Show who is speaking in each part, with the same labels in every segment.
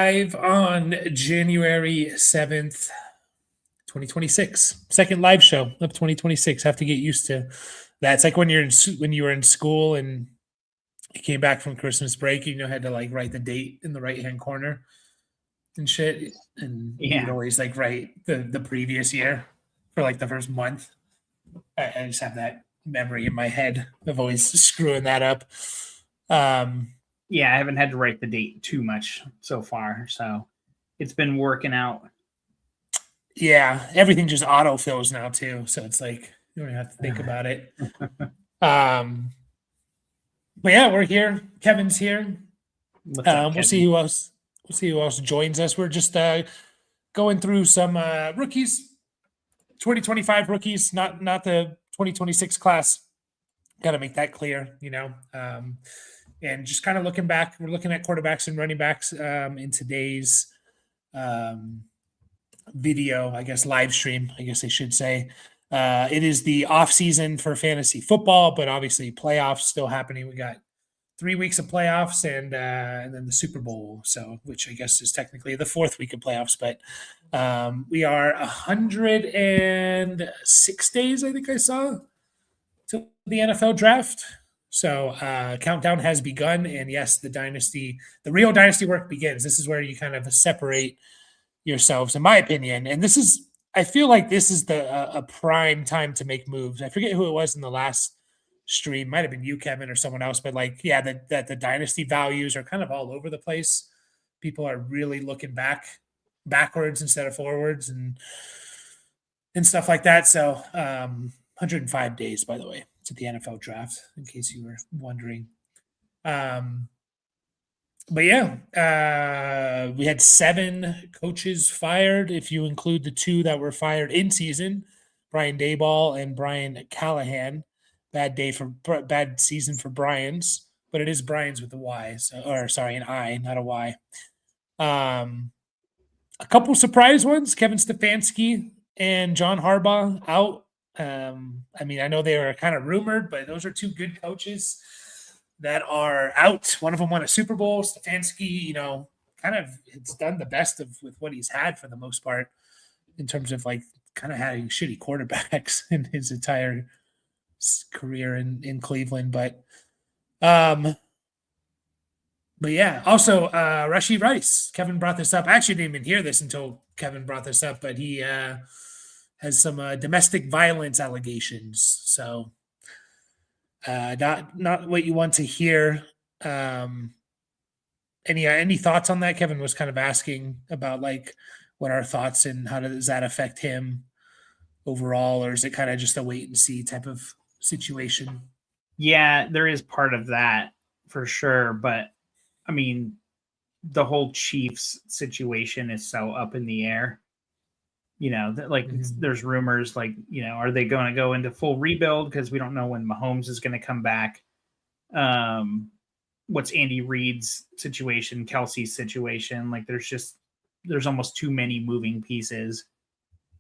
Speaker 1: live on January 7th, 2026. Second live show of 2026. Have to get used to that. It's like when you were in school and you came back from Christmas break, had to like write the date in the right-hand corner and shit. And you would always like write the previous year for like the first month. I just have that memory in my head of always screwing that up.
Speaker 2: Yeah, I haven't had to write the date too much so far, so it's been working out.
Speaker 1: Yeah, everything just auto-fills now too, so it's like you don't have to think about it. But yeah, we're here. Kevin's here.
Speaker 2: What's up,
Speaker 1: we'll see who else. We'll see who else joins us. We're just going through some rookies, 2025 rookies, not the 2026 class. Got to make that clear, and just kind of looking back. We're looking at quarterbacks and running backs in today's video, I guess, live stream, I guess I should say. It is the off season for fantasy football, but obviously playoffs still happening. We got 3 weeks of playoffs and then the Super Bowl, so which I guess is technically the fourth week of playoffs. But we are 106 days, I think I saw, to the NFL draft. So countdown has begun, and yes, the real dynasty work begins. This is where you kind of separate yourselves, in my opinion. And I feel like this is a prime time to make moves. I forget who it was in the last stream. Might have been you, Kevin, or someone else. But like, yeah, that the dynasty values are kind of all over the place. People are really looking backwards instead of forwards and stuff like that. So 105 days, by the way, to the NFL draft, in case you were wondering. But yeah, we had 7 coaches fired, if you include the 2 that were fired in season, Brian Daboll and Brian Callahan. Bad season for Brian's, but it is Brian's with a Y, an I, not a Y. A couple surprise ones: Kevin Stefanski and John Harbaugh out. I mean, I know they were kind of rumored, but those are 2 good coaches that are out. One of them won a Super Bowl. Stefanski, kind of it's done the best with what he's had for the most part in terms of like kind of having shitty quarterbacks in his entire career in Cleveland. But yeah, also Rashee Rice. Kevin brought this up. I actually didn't even hear this until Kevin brought this up, but he has some domestic violence allegations. So not what you want to hear. Any thoughts on that? Kevin was kind of asking about like what our thoughts and how does that affect him overall, or is it kind of just a wait and see type of situation?
Speaker 2: Yeah, there is part of that for sure, but I mean, the whole Chiefs situation is so up in the air. There's rumors like, are they going to go into full rebuild because we don't know when Mahomes is going to come back? What's Andy Reid's situation, Kelsey's situation? Like, there's almost too many moving pieces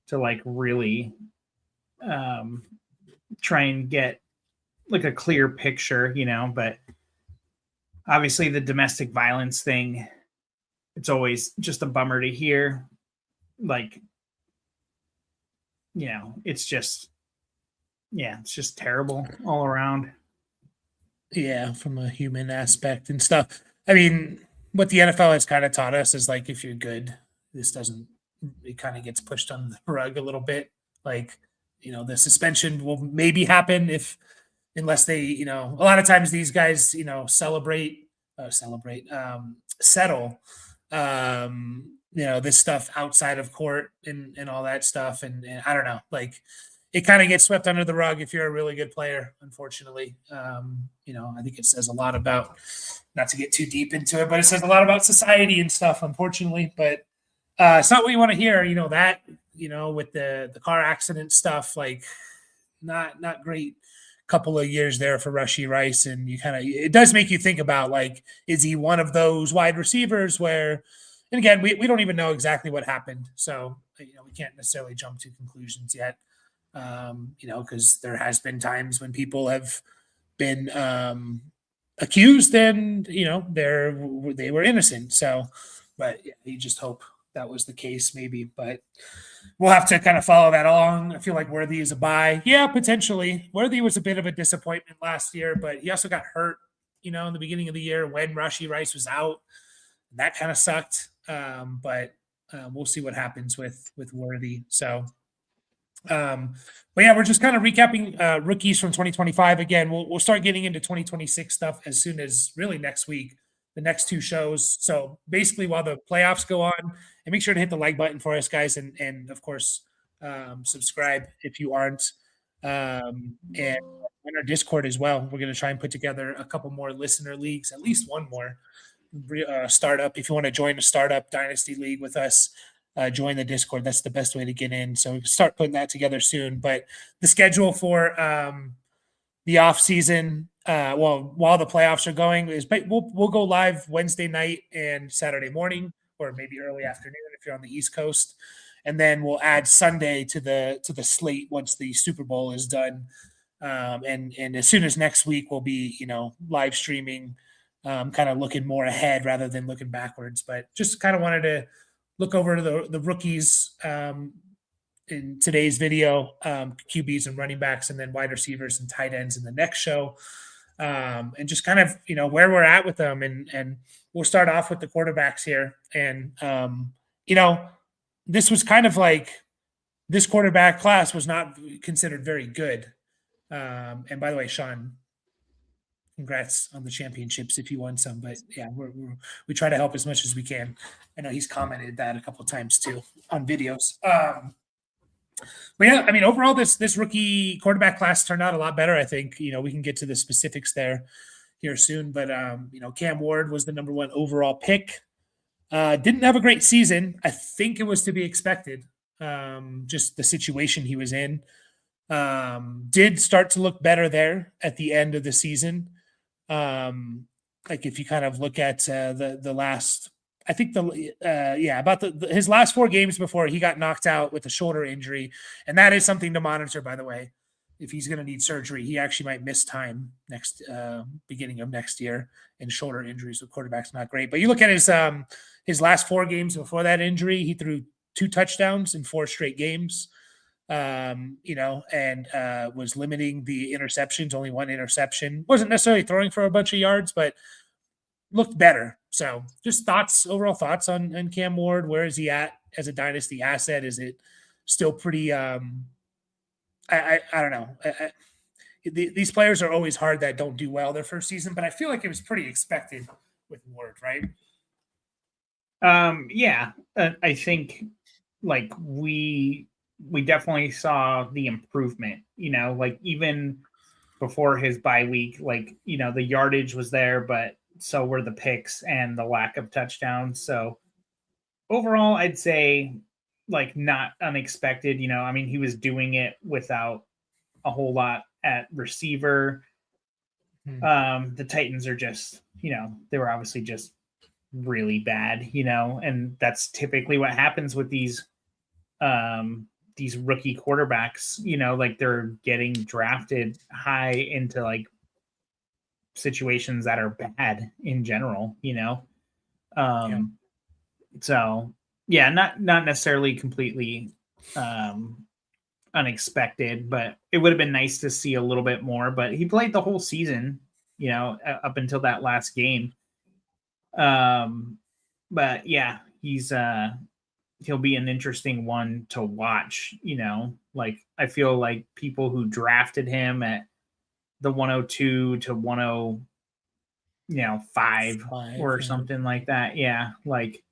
Speaker 2: to like really try and get like a clear picture, but obviously the domestic violence thing, it's always just a bummer to hear. Like, it's just terrible all around.
Speaker 1: Yeah, from a human aspect and stuff. I mean, what the NFL has kind of taught us is like, if you're good, it kind of gets pushed under the rug a little bit. Like, the suspension will maybe happen unless they, a lot of times these guys, settle, this stuff outside of court and all that stuff. And I don't know, like it kind of gets swept under the rug if you're a really good player, unfortunately. I think it says a lot about, not to get too deep into it, but it says a lot about society and stuff, unfortunately. But it's not what you want to hear, with the car accident stuff, like not great couple of years there for Rashee Rice. And it does make you think about, like, is he one of those wide receivers where, and again, we don't even know exactly what happened. So, we can't necessarily jump to conclusions yet, because there has been times when people have been accused and, they were innocent. So But yeah, you just hope that was the case, maybe. But we'll have to kind of follow that along. I feel like Worthy is a buy. Yeah, potentially. Worthy was a bit of a disappointment last year, but he also got hurt, in the beginning of the year when Rashi Rice was out. That kind of sucked. But we'll see what happens with Worthy. So, but yeah, we're just kind of recapping rookies from 2025. Again, we'll start getting into 2026 stuff as soon as really next week, the next two shows. So basically, while the playoffs go on, and make sure to hit the like button for us, guys, and of course, subscribe if you aren't, and in our Discord as well. We're going to try and put together a couple more listener leagues, at least one more startup. If you want to join a startup Dynasty league with us, join the Discord. That's the best way to get in. So we can start putting that together soon. But the schedule for the off season, while the playoffs are going, is we'll go live Wednesday night and Saturday morning, or maybe early afternoon if you're on the East Coast, and then we'll add Sunday to the slate once the Super Bowl is done. And as soon as next week, we'll be live streaming, kind of looking more ahead rather than looking backwards. But just kind of wanted to look over the rookies in today's video, QBs and running backs, and then wide receivers and tight ends in the next show, and just kind of where we're at with them. And we'll start off with the quarterbacks here. And this was kind of like this quarterback class was not considered very good. And by the way, Sean, congrats on the championships if you won some. But yeah, we try to help as much as we can. I know he's commented that a couple of times too on videos. But yeah, I mean, overall, this rookie quarterback class turned out a lot better. I think we can get to the specifics there here soon. But Cam Ward was the number one overall pick. Didn't have a great season. I think it was to be expected. Just the situation he was in. Did start to look better there at the end of the season. Like if you kind of look at the last, I think about his last 4 games before he got knocked out with a shoulder injury, and that is something to monitor, by the way. If he's going to need surgery, he actually might miss time next beginning of next year. And shoulder injuries with quarterbacks not great. But you look at his last 4 games before that injury, he threw 2 touchdowns in 4 straight games. And was limiting the interceptions, only 1 interception. Wasn't necessarily throwing for a bunch of yards, but looked better. So just overall thoughts on Cam Ward. Where is he at as a dynasty asset? Is it still pretty, I don't know. These players are always hard that don't do well their first season, but I feel like it was pretty expected with Ward, right?
Speaker 2: Yeah, I think like we definitely saw the improvement, like even before his bye week, like, the yardage was there, but so were the picks and the lack of touchdowns. So overall, I'd say like not unexpected, I mean, he was doing it without a whole lot at receiver. The Titans are just, they were obviously just really bad, and that's typically what happens with these rookie quarterbacks, like they're getting drafted high into like situations that are bad in general, So yeah, not necessarily completely unexpected, but it would have been nice to see a little bit more. But he played the whole season, up until that last game. But yeah, he'll be an interesting one to watch, like I feel like people who drafted him at the 102 to 105 or something like that. Yeah. Like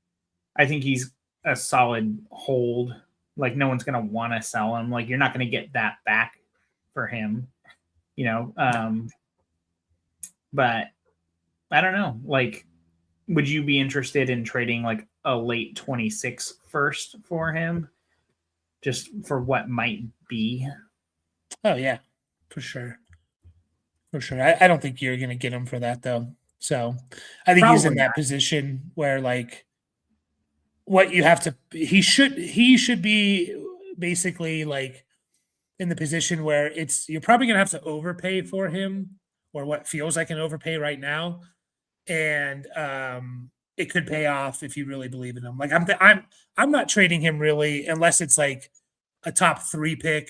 Speaker 2: I think he's a solid hold. Like no one's going to want to sell him. Like you're not going to get that back for him, but I don't know. Like, would you be interested in trading like a late 26 first for him just for what might be?
Speaker 1: Oh yeah, for sure. I don't think you're going to get him for that though. So I think he's in that position where like what you have to, he should be basically like in the position where you're probably going to have to overpay for him, or what feels like an overpay right now. And it could pay off if you really believe in him. Like I'm not trading him really unless it's like a top 3 pick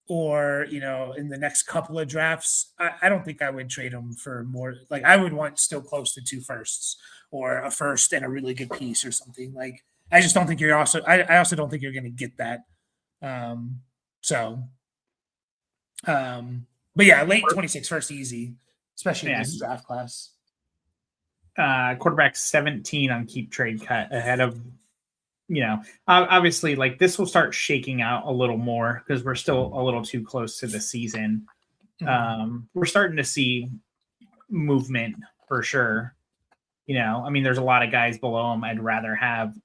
Speaker 1: or in the next couple of drafts. I don't think I would trade him for more. Like I would want still close to 2 firsts or a first and a really good piece or something. Like I just don't think you're also. I also don't think you're going to get that. So, but yeah, late 26 first easy, especially in this draft class.
Speaker 2: Quarterback 17 on keep trade cut ahead of, obviously like this will start shaking out a little more because we're still a little too close to the season. We're starting to see movement for sure. There's a lot of guys below him I'd rather have,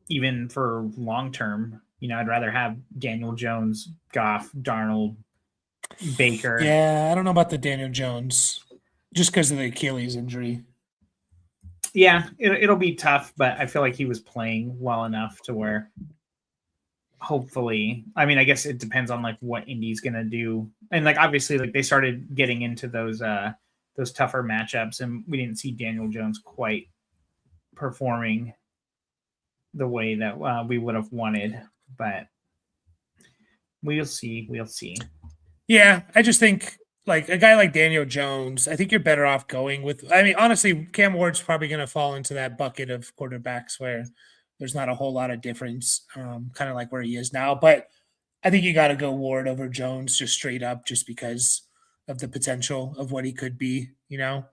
Speaker 2: even for long term. I'd rather have Daniel Jones, Goff, Darnold, Baker.
Speaker 1: Yeah, I don't know about the Daniel Jones, just because of the Achilles injury.
Speaker 2: Yeah, it'll be tough, but I feel like he was playing well enough to where hopefully, I guess it depends on like what Indy's gonna do, and like obviously like they started getting into those tougher matchups, and we didn't see Daniel Jones quite performing the way that we would have wanted, but we'll see.
Speaker 1: Yeah, I just think like a guy like Daniel Jones, I think you're better off going with. Honestly, Cam Ward's probably going to fall into that bucket of quarterbacks where there's not a whole lot of difference, kind of like where he is now. But I think you got to go Ward over Jones just straight up, just because of the potential of what he could be, and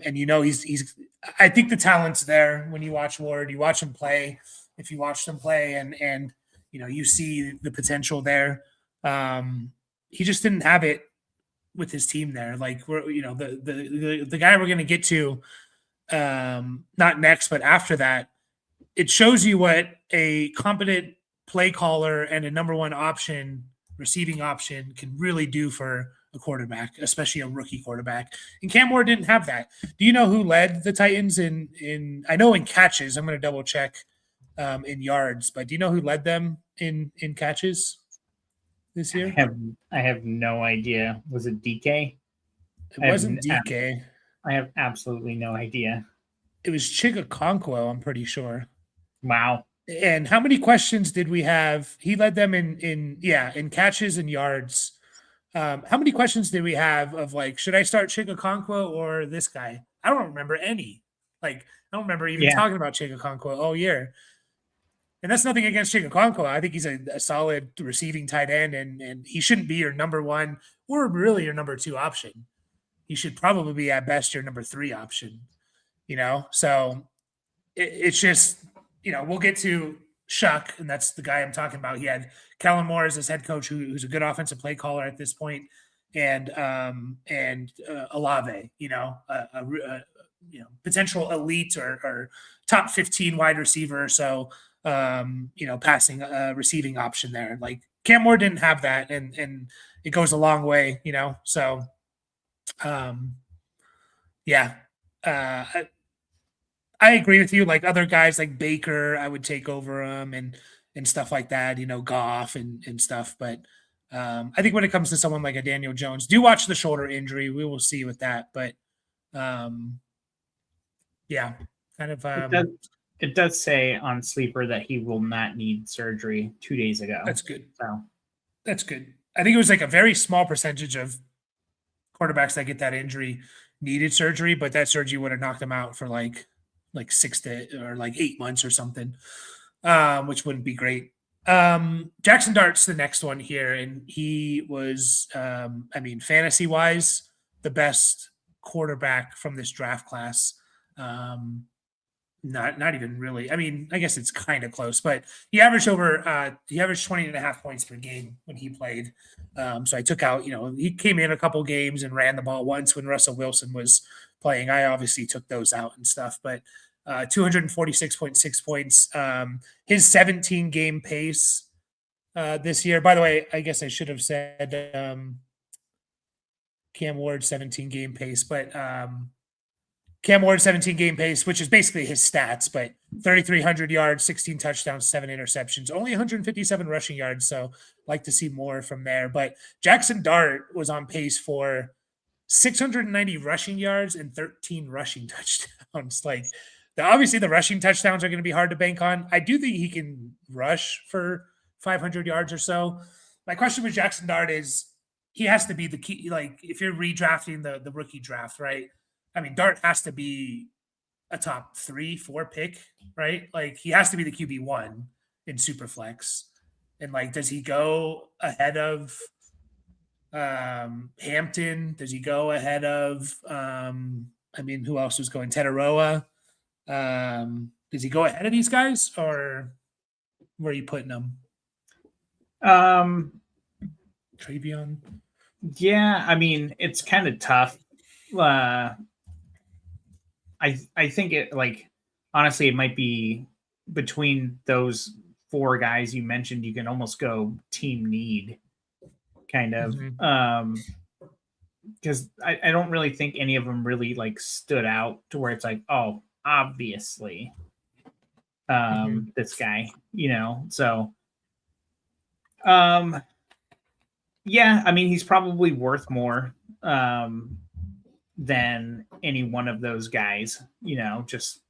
Speaker 1: he's. I think the talent's there when you watch Ward. You watch him play. If you watch them play, and you see the potential there. He just didn't have it with his team there. Like we're, the guy we're going to get to, not next, but after that, it shows you what a competent play caller and a number 1 option, receiving option can really do for a quarterback, especially a rookie quarterback. And Cam Ward didn't have that. Do you know who led the Titans in I know in catches, I'm going to double check in yards, but do you know who led them in catches this year?
Speaker 2: I have no idea. Was it DK?
Speaker 1: It wasn't DK.
Speaker 2: I have absolutely no idea.
Speaker 1: It was Chigakonkwo, I'm pretty sure.
Speaker 2: Wow.
Speaker 1: And how many questions did we have? He led them in catches and yards. How many questions did we have of like, should I start Chigakonkwo or this guy? I don't remember any. Like, I don't remember even talking about Chigakonkwo all year. And that's nothing against Chigakonkwo. I think he's a solid receiving tight end, and he shouldn't be your number 1 or really your number 2 option. He should probably be at best your number 3 option, So it's just, we'll get to Shuck, and that's the guy I'm talking about. He had Kellen Moore as his head coach, who's a good offensive play caller at this point, and Olave, potential elite or top 15 wide receiver. So, passing receiving option there. Like Cam Moore didn't have that, and it goes a long way, So, I agree with you. Like other guys like Baker, I would take over him and stuff like that, Goff and stuff. But I think when it comes to someone like a Daniel Jones, do watch the shoulder injury. We will see with that. But kind of.
Speaker 2: It does say on Sleeper that he will not need surgery 2 days ago.
Speaker 1: That's good.
Speaker 2: So
Speaker 1: that's good. I think it was like a very small percentage of quarterbacks that get that injury needed surgery, but that surgery would have knocked them out for like 6 to or like 8 months or something, which wouldn't be great. Jackson Dart's the next one here, and he was, fantasy wise, the best quarterback from this draft class. Not even really. I guess it's kind of close, but he averaged 20.5 points per game when he played. So I took out, he came in a couple games and ran the ball once when Russell Wilson was playing. I obviously took those out and stuff, but 246.6 points. His 17 game pace this year, by the way, I guess I should have said Cam Ward 17 game pace, but Cam Ward 17 game pace, which is basically his stats, but 3,300 yards, 16 touchdowns, 7 interceptions, only 157 rushing yards. So like to see more from there. But Jackson Dart was on pace for 690 rushing yards and 13 rushing touchdowns. Like, obviously, the rushing touchdowns are going to be hard to bank on. I do think he can rush for 500 yards or so. My question with Jackson Dart is he has to be the key. Like, if you're redrafting the rookie draft, right? I mean, Dart has to be a top 3-4 pick, right? Like, he has to be the QB1 in Superflex. And like, does he go ahead of Hampton? Does he go ahead of I mean, who else was going? Tetaroa? Does he go ahead of these guys, or where are you putting them? Travion?
Speaker 2: Yeah, I mean, it's kind of tough. I think it, like, honestly, it might be between those 4 guys you mentioned. You can almost go team need, kind of. Because I don't really think any of them really like stood out to where it's like, oh, obviously, this guy, So, yeah, I mean, he's probably worth more than any one of those guys. Just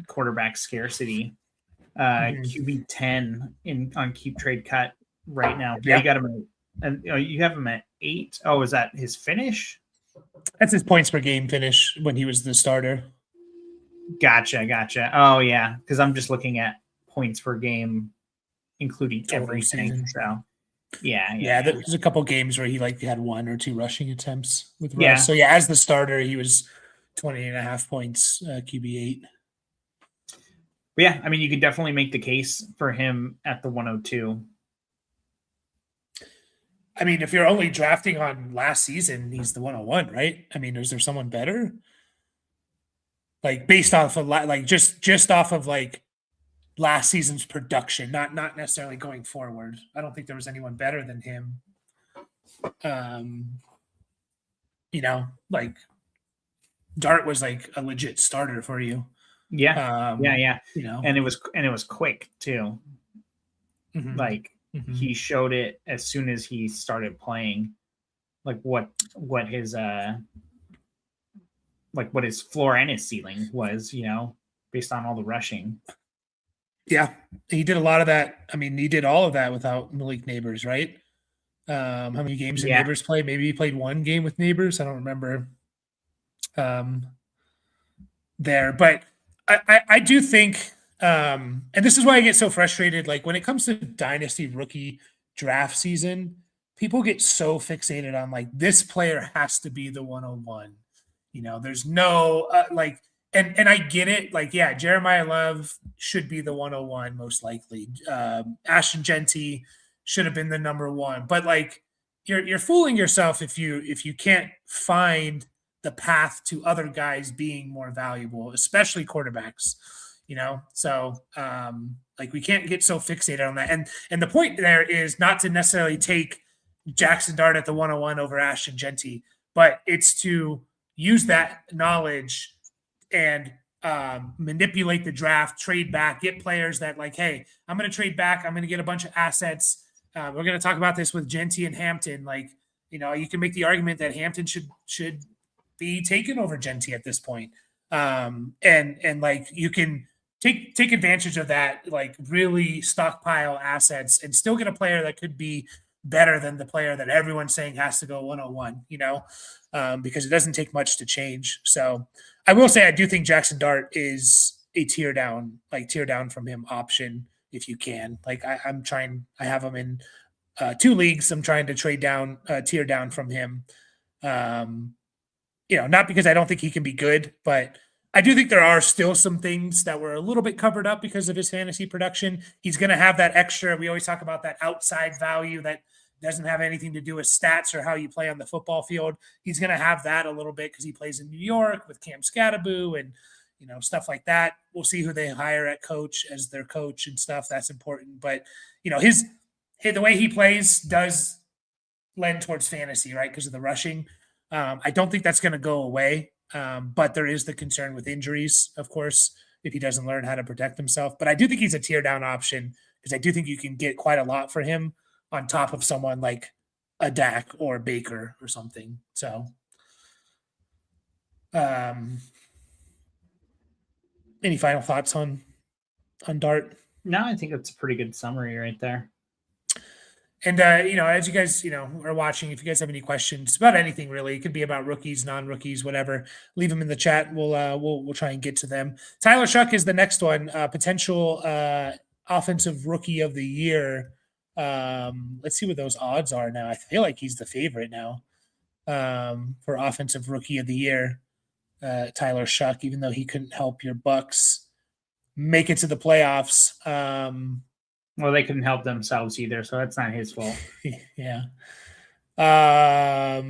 Speaker 2: quarterback scarcity. QB 10 on Keep Trade Cut right now. Yeah, you got him. And you have him at 8. Oh, is that his finish?
Speaker 1: That's his points per game finish when he was the starter.
Speaker 2: Gotcha. Oh, yeah, because I'm just looking at points per game, including everything. Season. So, yeah.
Speaker 1: There's a couple games where he had 1 or 2 rushing attempts with Russ. Yeah. So, as the starter, he was 20.5 points, QB 8.
Speaker 2: But yeah, I mean, you could definitely make the case for him at the 102.
Speaker 1: I mean, if you're only drafting on last season, he's the 101, right? I mean, is there someone better? Like, based off of just off of last season's production, not necessarily going forward. I don't think there was anyone better than him. Dart was a legit starter for you.
Speaker 2: Yeah. And it was quick too. Mm-hmm. He showed it as soon as he started playing, what his what his floor and his ceiling was, based on all the rushing.
Speaker 1: Yeah, he did a lot of that. I mean, he did all of that without Malik Neighbors, right? How many games did Neighbors play? Maybe he played 1 game with Neighbors. I don't remember. There, but I do think. And this is why I get so frustrated. Like, when it comes to Dynasty rookie draft season, people get so fixated on this player has to be the 101. There's no and I get it. Jeremiah Love should be the 101 most likely. Ashton Genty should have been the number 1. But you're fooling yourself if you can't find the path to other guys being more valuable, especially quarterbacks. So we can't get so fixated on that. And the point there is not to necessarily take Jackson Dart at the 101 over Ashton Genty, but it's to use that knowledge and manipulate the draft, trade back, get players that hey, I'm going to trade back. I'm going to get a bunch of assets. We're going to talk about this with Genty and Hampton. You can make the argument that Hampton should be taken over Genty at this point. And you can take advantage of that, really stockpile assets and still get a player that could be better than the player that everyone's saying has to go 101, because it doesn't take much to change. So I will say, I do think Jackson Dart is a tier down from him option if you can. I have him in 2 leagues. I'm trying to trade down, tier down from him. Not because I don't think he can be good, but I do think there are still some things that were a little bit covered up because of his fantasy production. He's going to have that extra. We always talk about that outside value that doesn't have anything to do with stats or how you play on the football field. He's going to have that a little bit because he plays in New York with Cam Scattaboo and, stuff like that. We'll see who they hire at coach as their coach and stuff. That's important. But, the way he plays does lend towards fantasy, right? Because of the rushing. I don't think that's going to go away. But there is the concern with injuries, of course, if he doesn't learn how to protect himself. But I do think he's a tier down option because I do think you can get quite a lot for him on top of someone like a Dak or Baker or something. So Um, any final thoughts on Dart?
Speaker 2: No, I think that's a pretty good summary right there.
Speaker 1: And as you guys, are watching, if you guys have any questions about anything really, it could be about rookies, non-rookies, whatever, leave them in the chat. We'll try and get to them. Tyler Shuck is the next one, potential offensive rookie of the year. Let's see what those odds are now. I feel like he's the favorite now for offensive rookie of the year. Tyler Shuck, even though he couldn't help your Bucks make it to the playoffs.
Speaker 2: Well, they couldn't help themselves either, so that's not his fault.
Speaker 1: Yeah. I'll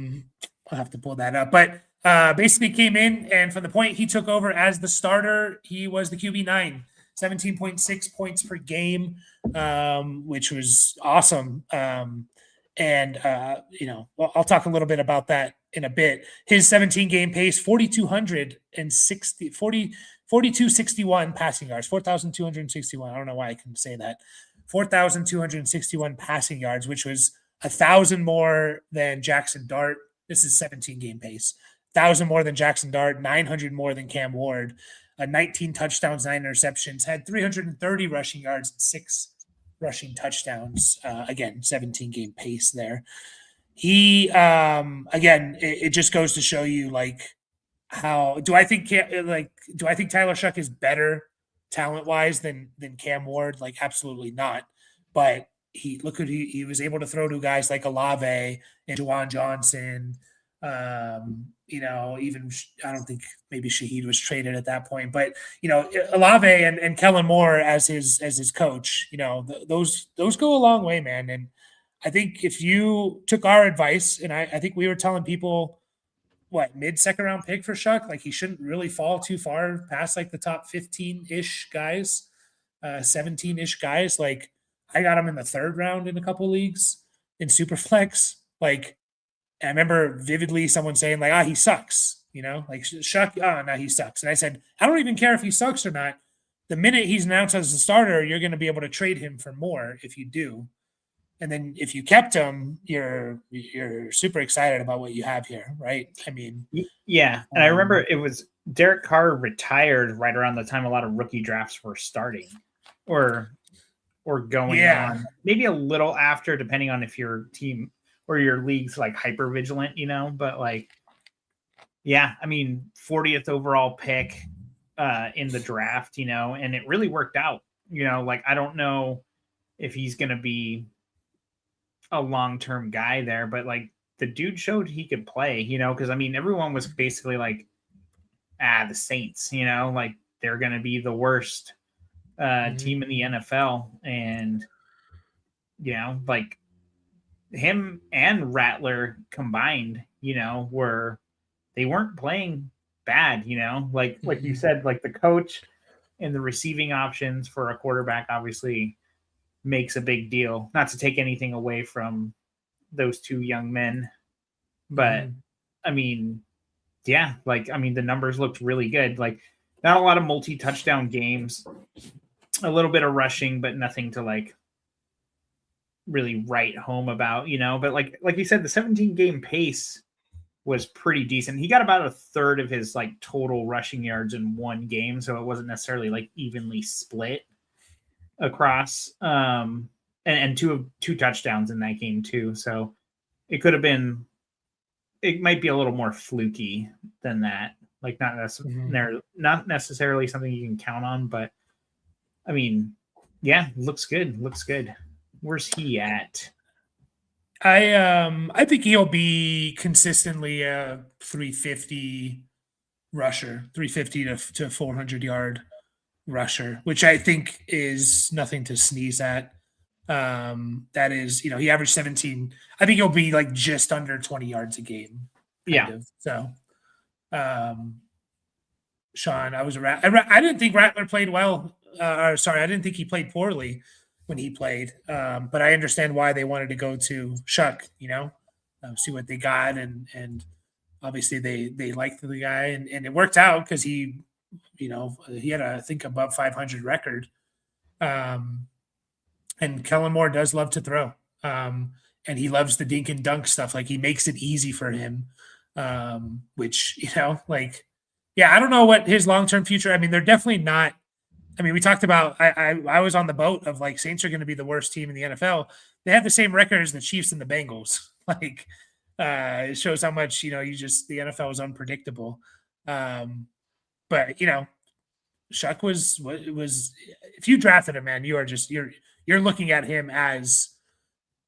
Speaker 1: have to pull that up. But basically came in, and from the point he took over as the starter, he was the QB9, 17.6 points per game, which was awesome. And I'll talk a little bit about that in a bit. His 17 game pace, 4,261 passing yards, 4,261. I don't know why I couldn't say that. 4,261 passing yards, which was 1,000 more than Jackson Dart. This is 17 game pace. 1,000 more than Jackson Dart, 900 more than Cam Ward, 19 touchdowns, 9 interceptions, had 330 rushing yards and 6 rushing touchdowns. Again, 17 game pace there. He, again, it just goes to show you like how do I think Tyler Shuck is better talent wise than Cam Ward? Like, absolutely not. But he was able to throw to guys like Olave and Juwan Johnson. Even I don't think maybe Shaheed was traded at that point, but Olave and Kellen Moore as his coach, those go a long way, man. And I think if you took our advice, and I think we were telling people mid-second round pick for Shuck, like he shouldn't really fall too far past like the top 15-ish guys, 17-ish guys. Like I got him in the third round in a couple leagues in Superflex. Like I remember vividly someone saying like, he sucks, like Shuck, no, he sucks. And I said, I don't even care if he sucks or not. The minute he's announced as a starter, you're going to be able to trade him for more if you do. And then if you kept him, you're super excited about what you have here, right? I mean,
Speaker 2: yeah. And I remember it was Derek Carr retired right around the time a lot of rookie drafts were starting or going on. Maybe a little after, depending on if your team or your league's like hyper vigilant, but like, yeah, I mean, 40th overall pick in the draft, and it really worked out, like, I don't know if he's going to be a long-term guy there, but like the dude showed he could play, because I mean, everyone was basically like, the Saints, like they're going to be the worst team in the NFL. And, like him and Rattler combined, they weren't playing bad, like you said, like the coach and the receiving options for a quarterback obviously makes a big deal. Not to take anything away from those two young men, but I mean, yeah, like, I mean, the numbers looked really good. Like not a lot of multi-touchdown games, a little bit of rushing, but nothing to like really write home about, but like you said, the 17 game pace was pretty decent. He got about a third of his like total rushing yards in one game. So it wasn't necessarily like evenly split across, and two touchdowns in that game too. So it might be a little more fluky than that. Like not necessarily something you can count on, but I mean, yeah, looks good. Where's he at?
Speaker 1: I think he'll be consistently a 350 rusher, 350 to 400 yard rusher, which I think is nothing to sneeze at. That is, he averaged 17. I think he'll be like just under 20 yards a game.
Speaker 2: Yeah.
Speaker 1: So, Sean, I didn't think Rattler played well. I didn't think he played poorly when he played. But I understand why they wanted to go to Shuck, see what they got. And obviously they liked the guy and it worked out because he had I think above 500 record. And Kellen Moore does love to throw. And he loves the dink and dunk stuff. Like he makes it easy for him. Which, like Yeah, I don't know what his long term future. I mean, they're definitely not. I mean, we talked about. I was on the boat of like Saints are going to be the worst team in the NFL. They have the same record as the Chiefs and the Bengals. Like, it shows how much you just the NFL is unpredictable. But Shuck was if you drafted him, man, you're looking at him as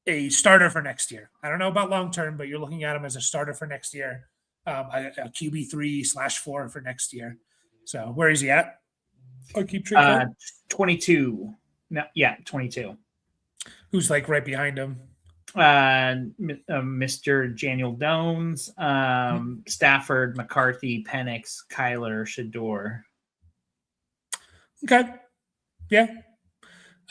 Speaker 1: a starter for next year. I don't know about long term, but you're looking at him as a starter for next year, a QB3/4 for next year. So where is he at? I'll keep track.
Speaker 2: 22. No, yeah, 22.
Speaker 1: Who's like right behind him?
Speaker 2: Mr. Daniel Jones, Stafford, McCarthy, Penix, Kyler, Shador.
Speaker 1: Okay. Yeah.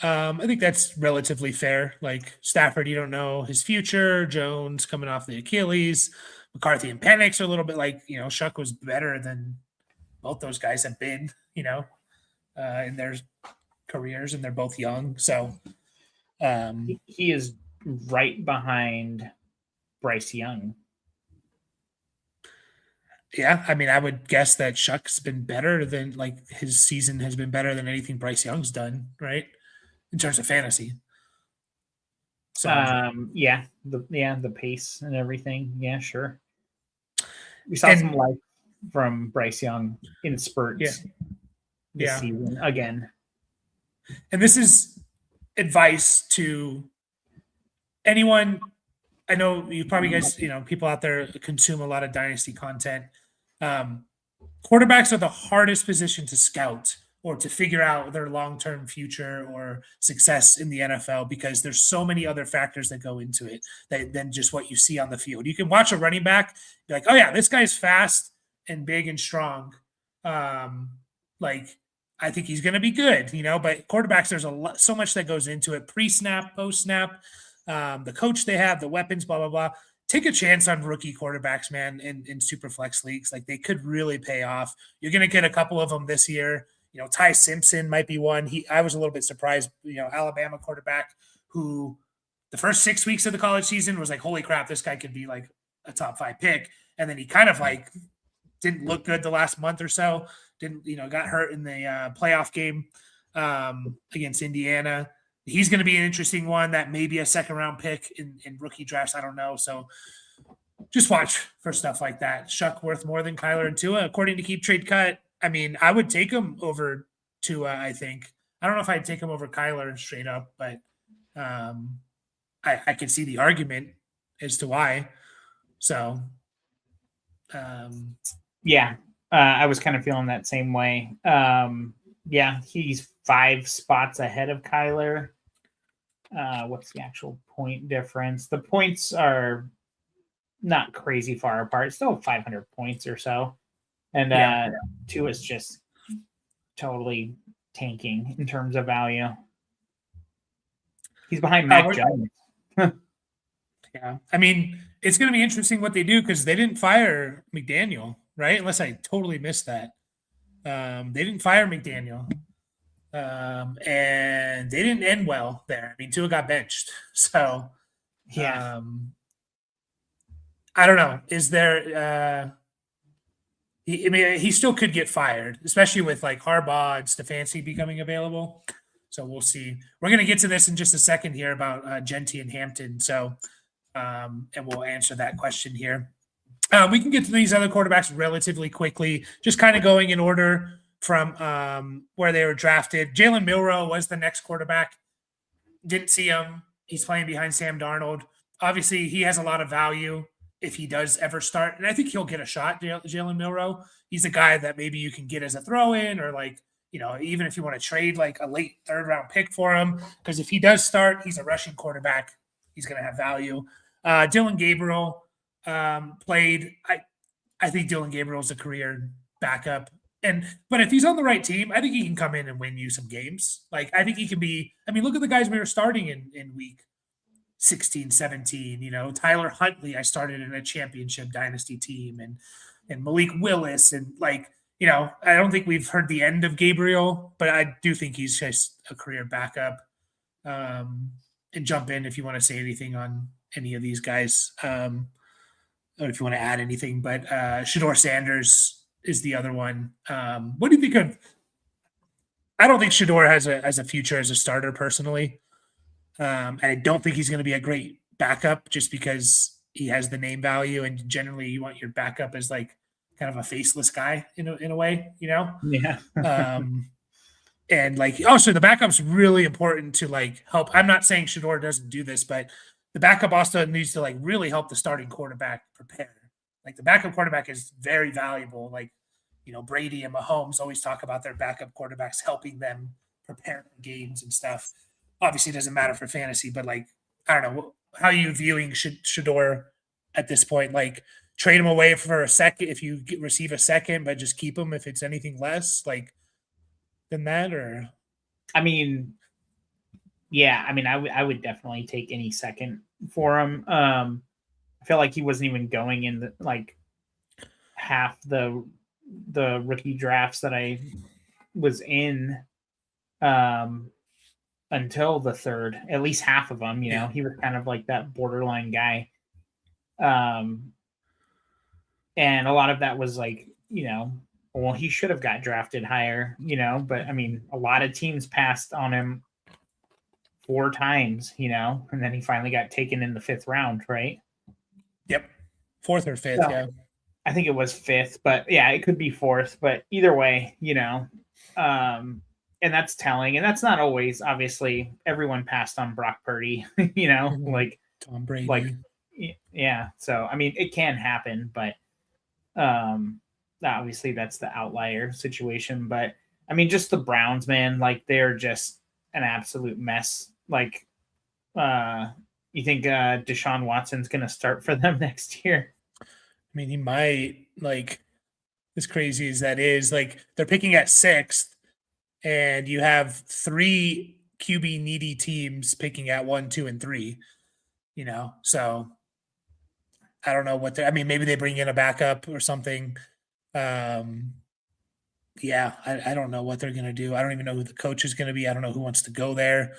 Speaker 1: I think that's relatively fair. Like Stafford, you don't know his future. Jones coming off the Achilles. McCarthy and Penix are a little bit like, Shuck was better than both those guys have been, in their careers, and they're both young. So
Speaker 2: he is right behind Bryce Young.
Speaker 1: Yeah, I mean, I would guess that Shuck's been better than like his season has been better than anything Bryce Young's done, right? In terms of fantasy.
Speaker 2: So the pace and everything. Yeah, sure. We saw some life from Bryce Young in spurts this season again.
Speaker 1: And this is advice to anyone. I know you probably guys, people out there consume a lot of Dynasty content. Quarterbacks are the hardest position to scout or to figure out their long-term future or success in the NFL because there's so many other factors that go into it than just what you see on the field. You can watch a running back, be like, oh yeah, this guy's fast and big and strong. Like I think he's going to be good, but quarterbacks, there's so much that goes into it, pre-snap, post-snap, the coach they have, the weapons, blah, blah, blah. Take a chance on rookie quarterbacks, man, in super flex leagues. Like they could really pay off. You're going to get a couple of them this year. Ty Simpson might be one. I was a little bit surprised, Alabama quarterback who the first 6 weeks of the college season was like, holy crap, this guy could be like a top 5 pick. And then he kind of like didn't look good the last month or so. Got hurt in the playoff game against Indiana. He's going to be an interesting one that may be a second round pick in rookie drafts. I don't know. So just watch for stuff like that. Shuck worth more than Kyler and Tua, according to Keep Trade Cut. I mean, I would take him over Tua, I think. I don't know if I'd take him over Kyler straight up, but I can see the argument as to why. So,
Speaker 2: I was kind of feeling that same way. He's 5 spots ahead of Kyler. What's the actual point difference? The points are not crazy far apart. Still 500 points or so. And Tua is just totally tanking in terms of value. He's behind Mac Jones.
Speaker 1: Yeah. I mean, it's going to be interesting what they do because they didn't fire McDaniel, right? Unless I totally missed that. They didn't fire McDaniel. And they didn't end well there. I mean, Tua got benched. So, I don't know. Is there he still could get fired, especially with like Harbaugh and Stefanski becoming available. So we'll see. We're going to get to this in just a second here about Genty and Hampton. So, and we'll answer that question here. We can get to these other quarterbacks relatively quickly, just kind of going in order from where they were drafted. Jalen Milroe was the next quarterback. Didn't see him. He's playing behind Sam Darnold. Obviously, he has a lot of value if he does ever start. And I think he'll get a shot, Jalen Milroe. He's a guy that maybe you can get as a throw-in or like, even if you want to trade like a late third-round pick for him. Because if he does start, he's a rushing quarterback. He's going to have value. Dylan Gabriel played. I think Dylan Gabriel is a career backup. But if he's on the right team, I think he can come in and win you some games. Like, I think he can be – I mean, look at the guys we were starting in week 16, 17. Tyler Huntley, I started in a championship dynasty team. And Malik Willis. And, like, I don't think we've heard the end of Gabriel, but I do think he's just a career backup. And jump in if you want to say anything on any of these guys. Or if you want to add anything. But Shador Sanders – is the other one. What do you think of? I don't think Shador has a future as a starter personally, and I don't think he's going to be a great backup just because he has the name value, and generally you want your backup as like kind of a faceless guy in a way, you know.
Speaker 2: Yeah.
Speaker 1: And like also the backup's really important to like help. I'm not saying Shador doesn't do this, but the backup also needs to like really help the starting quarterback prepare. Like the backup quarterback is very valuable. Like, Brady and Mahomes always talk about their backup quarterbacks helping them prepare for games and stuff. Obviously, it doesn't matter for fantasy, but like, I don't know. How are you viewing Shador at this point? Like, trade him away for a second if you receive a second, but just keep him if it's anything less like than that, or
Speaker 2: I mean, yeah, I mean, I would definitely take any second for him. I feel like he wasn't even going in the like half the rookie drafts that I was in until the third, at least half of them.
Speaker 1: Yeah.
Speaker 2: He was kind of like that borderline guy. And a lot of that was like, well, he should have got drafted higher, but I mean, a lot of teams passed on him 4 times, and then he finally got taken in the 5th round, right?
Speaker 1: Yep. 4th or 5th,
Speaker 2: So,
Speaker 1: yeah.
Speaker 2: I think it was 5th, but yeah, it could be 4th, but either way, and that's telling. And that's not always, obviously, everyone passed on Brock Purdy, like
Speaker 1: Tom Brady.
Speaker 2: Like, yeah. So, I mean, it can happen, but obviously that's the outlier situation. But I mean, just the Browns, man, like they're just an absolute mess. Like, you think Deshaun Watson's going to start for them next year?
Speaker 1: I mean, he might. Like, as crazy as that is, like they're picking at 6th, and you have 3 QB needy teams picking at 1, 2, and 3. So I don't know what I mean. Maybe they bring in a backup or something. Yeah, I don't know what they're going to do. I don't even know who the coach is going to be. I don't know who wants to go there.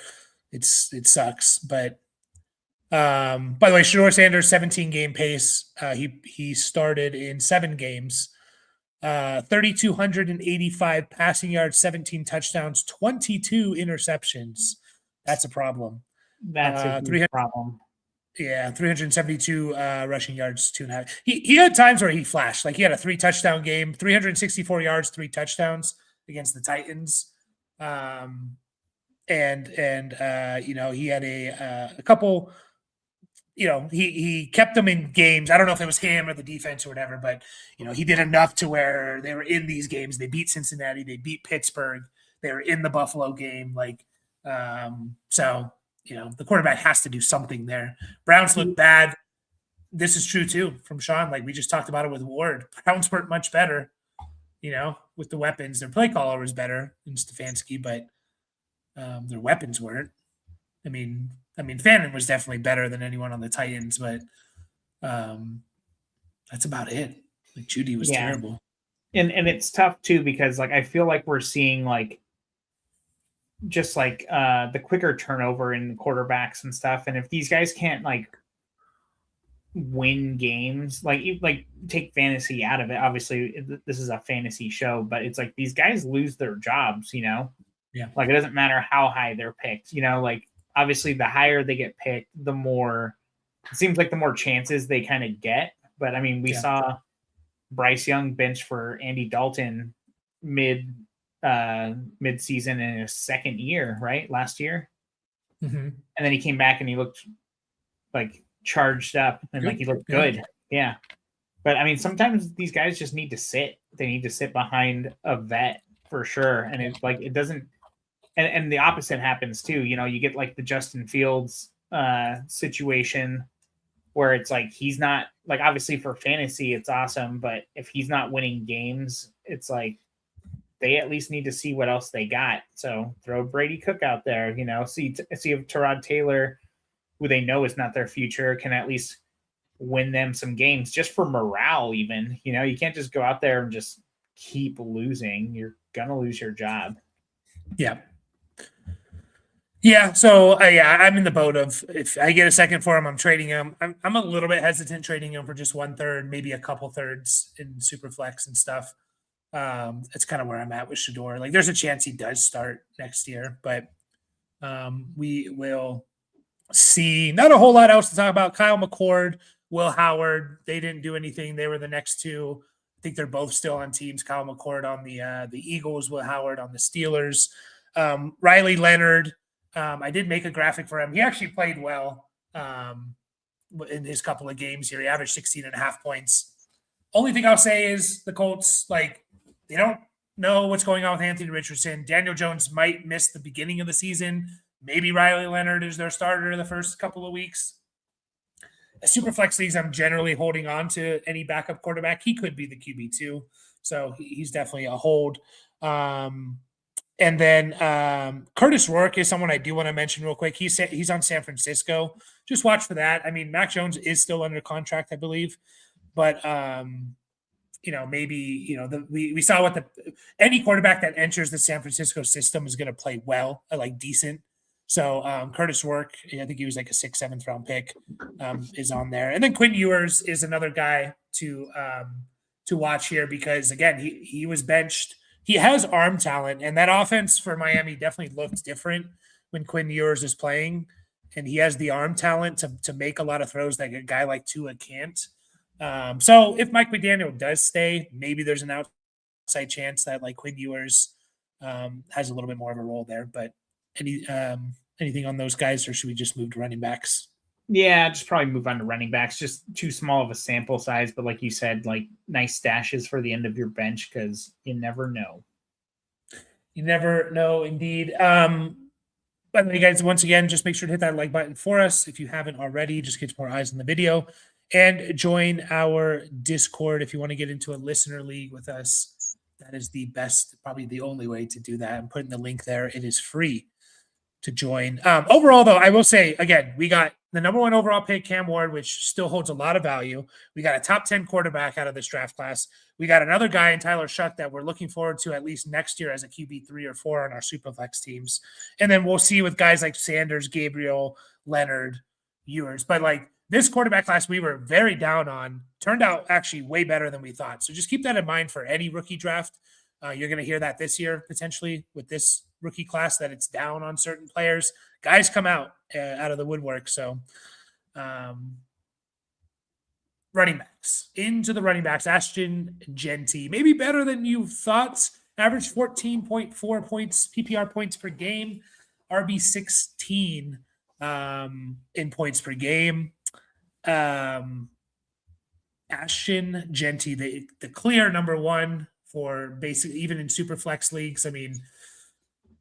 Speaker 1: It sucks. But by the way, Shador Sanders 17 game pace. He started in 7 games. 3,285 passing yards, 17 touchdowns, 22 interceptions. That's a problem.
Speaker 2: That's a huge problem.
Speaker 1: Yeah, 372 rushing yards, 2.5. He had times where he flashed. Like he had a 3 touchdown game, 364 yards, 3 touchdowns against the Titans. And he had a couple. He kept them in games. I don't know if it was him or the defense or whatever, but he did enough to where they were in these games. They beat Cincinnati, they beat Pittsburgh, they were in the Buffalo game. Like, so. The quarterback has to do something there. Browns look bad. This is true too from Sean. Like we just talked about it with Ward. Browns weren't much better, with the weapons. Their play caller was better than Stefanski, but their weapons weren't. I mean, Fannin was definitely better than anyone on the Titans, but that's about it. Like Judy was terrible.
Speaker 2: And it's tough too because like I feel like we're seeing like just like the quicker turnover in quarterbacks and stuff. And if these guys can't like win games, like take fantasy out of it, obviously this is a fantasy show, but it's like these guys lose their jobs,
Speaker 1: Yeah.
Speaker 2: Like it doesn't matter how high they're picked, like obviously the higher they get picked, the more it seems like the more chances they kind of get. But I mean, we saw Bryce Young bench for Andy Dalton mid-season in his 2nd year, right? Last year.
Speaker 1: Mm-hmm.
Speaker 2: And then he came back and he looked like charged up and like he looked good. Yeah. But I mean, sometimes these guys just need to sit. They need to sit behind a vet for sure. And it's like, it doesn't, and the opposite happens too. You get like the Justin Fields situation where it's like, he's not like, obviously for fantasy, it's awesome. But if he's not winning games, it's like, they at least need to see what else they got. So throw Brady Cook out there, see if Tyrod Taylor, who they know is not their future, can at least win them some games just for morale even. You can't just go out there and just keep losing. You're going to lose your job.
Speaker 1: Yeah. Yeah, so I'm in the boat of if I get a second for him, I'm trading him. I'm a little bit hesitant trading him for just 1/3, maybe a couple thirds in Superflex and stuff. That's kind of where I'm at with Shador. Like, there's a chance he does start next year, but we will see. Not a whole lot else to talk about. Kyle McCord, Will Howard, they didn't do anything. They were the next two. I think they're both still on teams. Kyle McCord on the Eagles, Will Howard on the Steelers. Riley Leonard, I did make a graphic for him. He actually played well in his couple of games here. He averaged 16 and a half points. Only thing I'll say is the Colts, like, they don't know what's going on with Anthony Richardson. Daniel Jones might miss the beginning of the season. Maybe Riley Leonard is their starter the first couple of weeks. Superflex leagues, I'm generally holding on to any backup quarterback. He could be the QB2, so he's definitely a hold. And then Curtis Rourke is someone I do want to mention real quick. He's on San Francisco. Just watch for that. I mean, Mac Jones is still under contract, I believe, but maybe we saw what any quarterback that enters the San Francisco system is going to play well, like decent. So Curtis Rourke, I think he was like a 6th, 7th round pick, is on there. And then Quinn Ewers is another guy to watch here because, again, he was benched. He has arm talent, and that offense for Miami definitely looked different when Quinn Ewers is playing, and he has the arm talent to make a lot of throws that a guy like Tua can't. So if Mike McDaniel does stay, maybe there's an outside chance that like Quinn Ewers has a little bit more of a role there. But anything on those guys, or should we just move to running backs?
Speaker 2: Yeah, just probably move on to running backs. Just too small of a sample size, but like you said, like nice stashes for the end of your bench because you never know.
Speaker 1: You never know, indeed. By the way, guys, once again, just make sure to hit that like button for us if you haven't already. Just get more eyes on the video and join our Discord if you want to get into a listener league with us. That is the best, probably the only way to do that. I'm putting the link there. It is free to join. Overall, though, I will say, again, we got the number 1 overall pick, Cam Ward, which still holds a lot of value. We got a top 10 quarterback out of this draft class. We got another guy in Tyler Shuck that we're looking forward to at least next year as a QB 3 or 4 on our Superflex teams. And then we'll see with guys like Sanders, Gabriel, Leonard, Ewers. But like this quarterback class we were very down on turned out actually way better than we thought. So just keep that in mind for any rookie draft. You're going to hear that this year potentially with this rookie class that it's down on certain players. Guys come out of the woodwork. So running backs. Into the running backs. Ashton Genty. Maybe better than you thought. Average 14.4 points, PPR points per game. RB 16 in points per game. Ashton Genty, the clear number 1 for basically even in super flex leagues. I mean,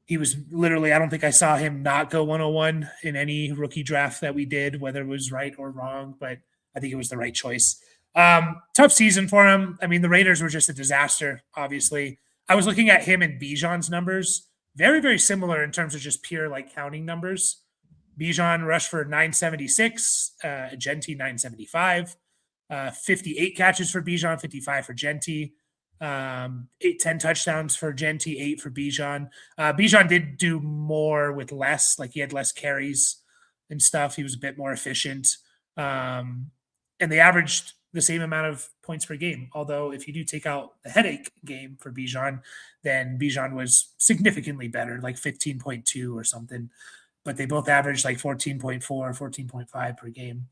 Speaker 1: he was literally, I don't think I saw him not go 101 in any rookie draft that we did, whether it was right or wrong, but I think it was the right choice. Tough season for him. I mean, the Raiders were just a disaster, obviously. I was looking at him and Bijan's numbers. Very, very similar in terms of just pure like counting numbers. Bijan rushed for 976, Genty 975, 58 catches for Bijan, 55 for Genty. 10 touchdowns for Genty, 8 for Bijan. Bijan did do more with less, like he had less carries and stuff. He was a bit more efficient. And they averaged the same amount of points per game. Although if you do take out the headache game for Bijan, then Bijan was significantly better, like 15.2 or something. But they both averaged like 14.4, 14.5 per game.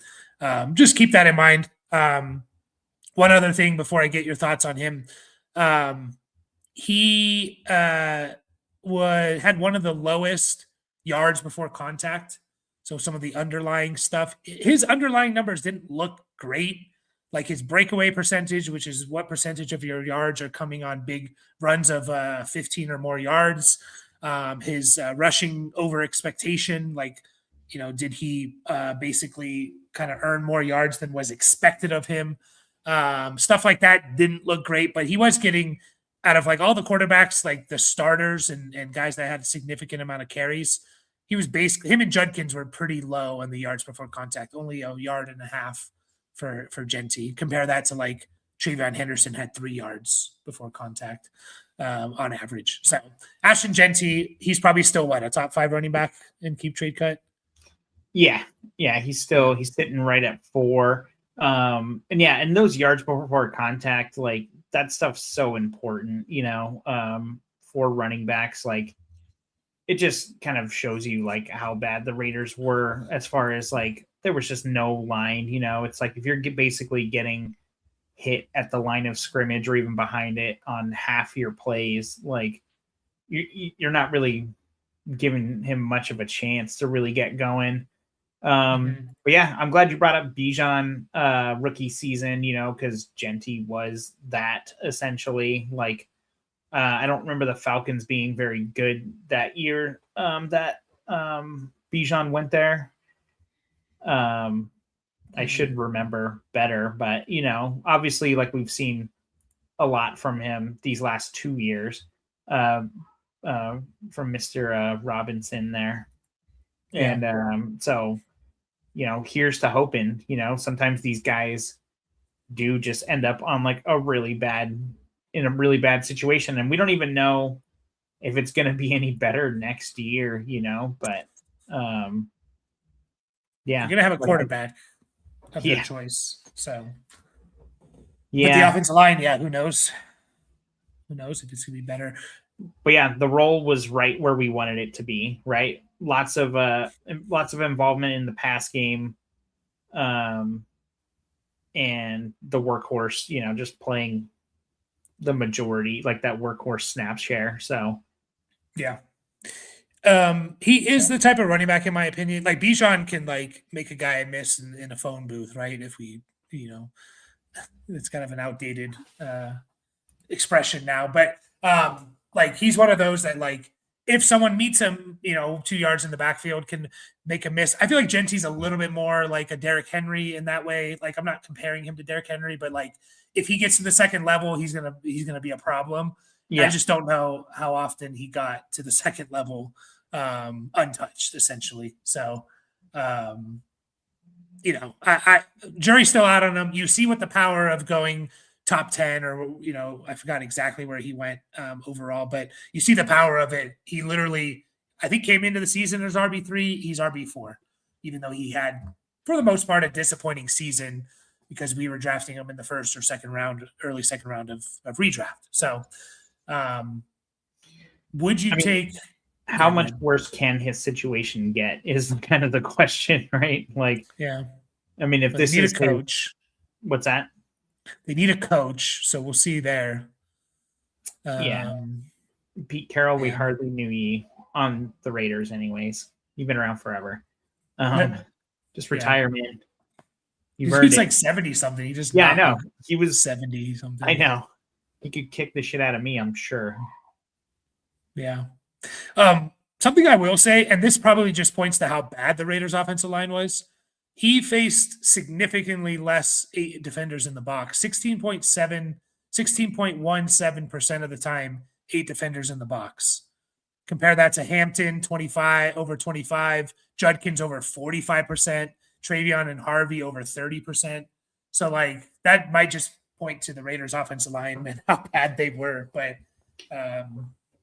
Speaker 1: Just keep that in mind. One other thing before I get your thoughts on him. He had one of the lowest yards before contact. So some of the underlying stuff, his underlying numbers didn't look great. Like his breakaway percentage, which is what percentage of your yards are coming on big runs of 15 or more yards. His rushing over expectation, like, did he basically kind of earn more yards than was expected of him? Stuff like that didn't look great, but he was getting out of like all the quarterbacks, like the starters and guys that had a significant amount of carries. He was basically, him and Judkins were pretty low on the yards before contact, only a yard and a half for Genty. Compare that to like Trayvon Henderson had 3 yards before contact on average. So Ashton Genty, he's probably still a top 5 running back in keep trade cut.
Speaker 2: Yeah. He's sitting right at 4. And those yards before contact, like that stuff's so important, for running backs. Like, it just kind of shows you like how bad the Raiders were as far as like there was just no line. It's like if you're basically getting hit at the line of scrimmage or even behind it on half your plays, like you're not really giving him much of a chance to really get going. But yeah, I'm glad you brought up Bijan rookie season, because Genty was that essentially. Like, I don't remember the Falcons being very good that year that Bijan went there. I should remember better, but obviously, like, we've seen a lot from him these last 2 years from Mr. Robinson there.
Speaker 1: Yeah.
Speaker 2: And so, here's to hoping. Sometimes these guys do just end up on like in a really bad situation, and we don't even know if it's going to be any better next year. But yeah,
Speaker 1: you're gonna have a quarterback of their choice. So
Speaker 2: yeah,
Speaker 1: with the offensive line, who knows? Who knows if it's gonna be better?
Speaker 2: But yeah, the role was right where we wanted it to be. Right, lots of involvement in the pass game, and the workhorse. Just playing the majority, like that workhorse snap share. So
Speaker 1: yeah. He is the type of running back, in my opinion. Like, Bijan can like make a guy miss in a phone booth, right? If we, it's kind of an outdated expression now, but like, he's one of those that, like, if someone meets him, 2 yards in the backfield, can make a miss. I feel like Genty's a little bit more like a Derrick Henry in that way. Like, I'm not comparing him to Derrick Henry, but like, if he gets to the second level, he's gonna be a problem. Yeah. I just don't know how often he got to the second level untouched, essentially. So, I jury's still out on him. You see what the power of going top 10, or I forgot exactly where he went overall, but you see the power of it. He literally, I think, came into the season as RB3. He's RB4, even though he had, for the most part, a disappointing season because we were drafting him in the first or second round, early second round of redraft. So would you take,
Speaker 2: how much worse can his situation get is kind of the question, right? Like,
Speaker 1: yeah,
Speaker 2: I mean, if this is
Speaker 1: a coach,
Speaker 2: what's that?
Speaker 1: They need a coach, so we'll see there.
Speaker 2: Pete Carroll, we hardly knew you on the Raiders anyways. You've been around forever. Just retire, man.
Speaker 1: He's like 70-something. He just
Speaker 2: I know. He was
Speaker 1: 70-something.
Speaker 2: I know. He could kick the shit out of me, I'm sure.
Speaker 1: Yeah. Something I will say, and this probably just points to how bad the Raiders' offensive line was, he faced significantly less defenders in the box, 16.17% of the time, 8 defenders in the box. Compare that to Hampton, 25, over 25, Judkins over 45%, Travion and Harvey over 30%. So, like, that might just point to the Raiders' offensive line and how bad they were. But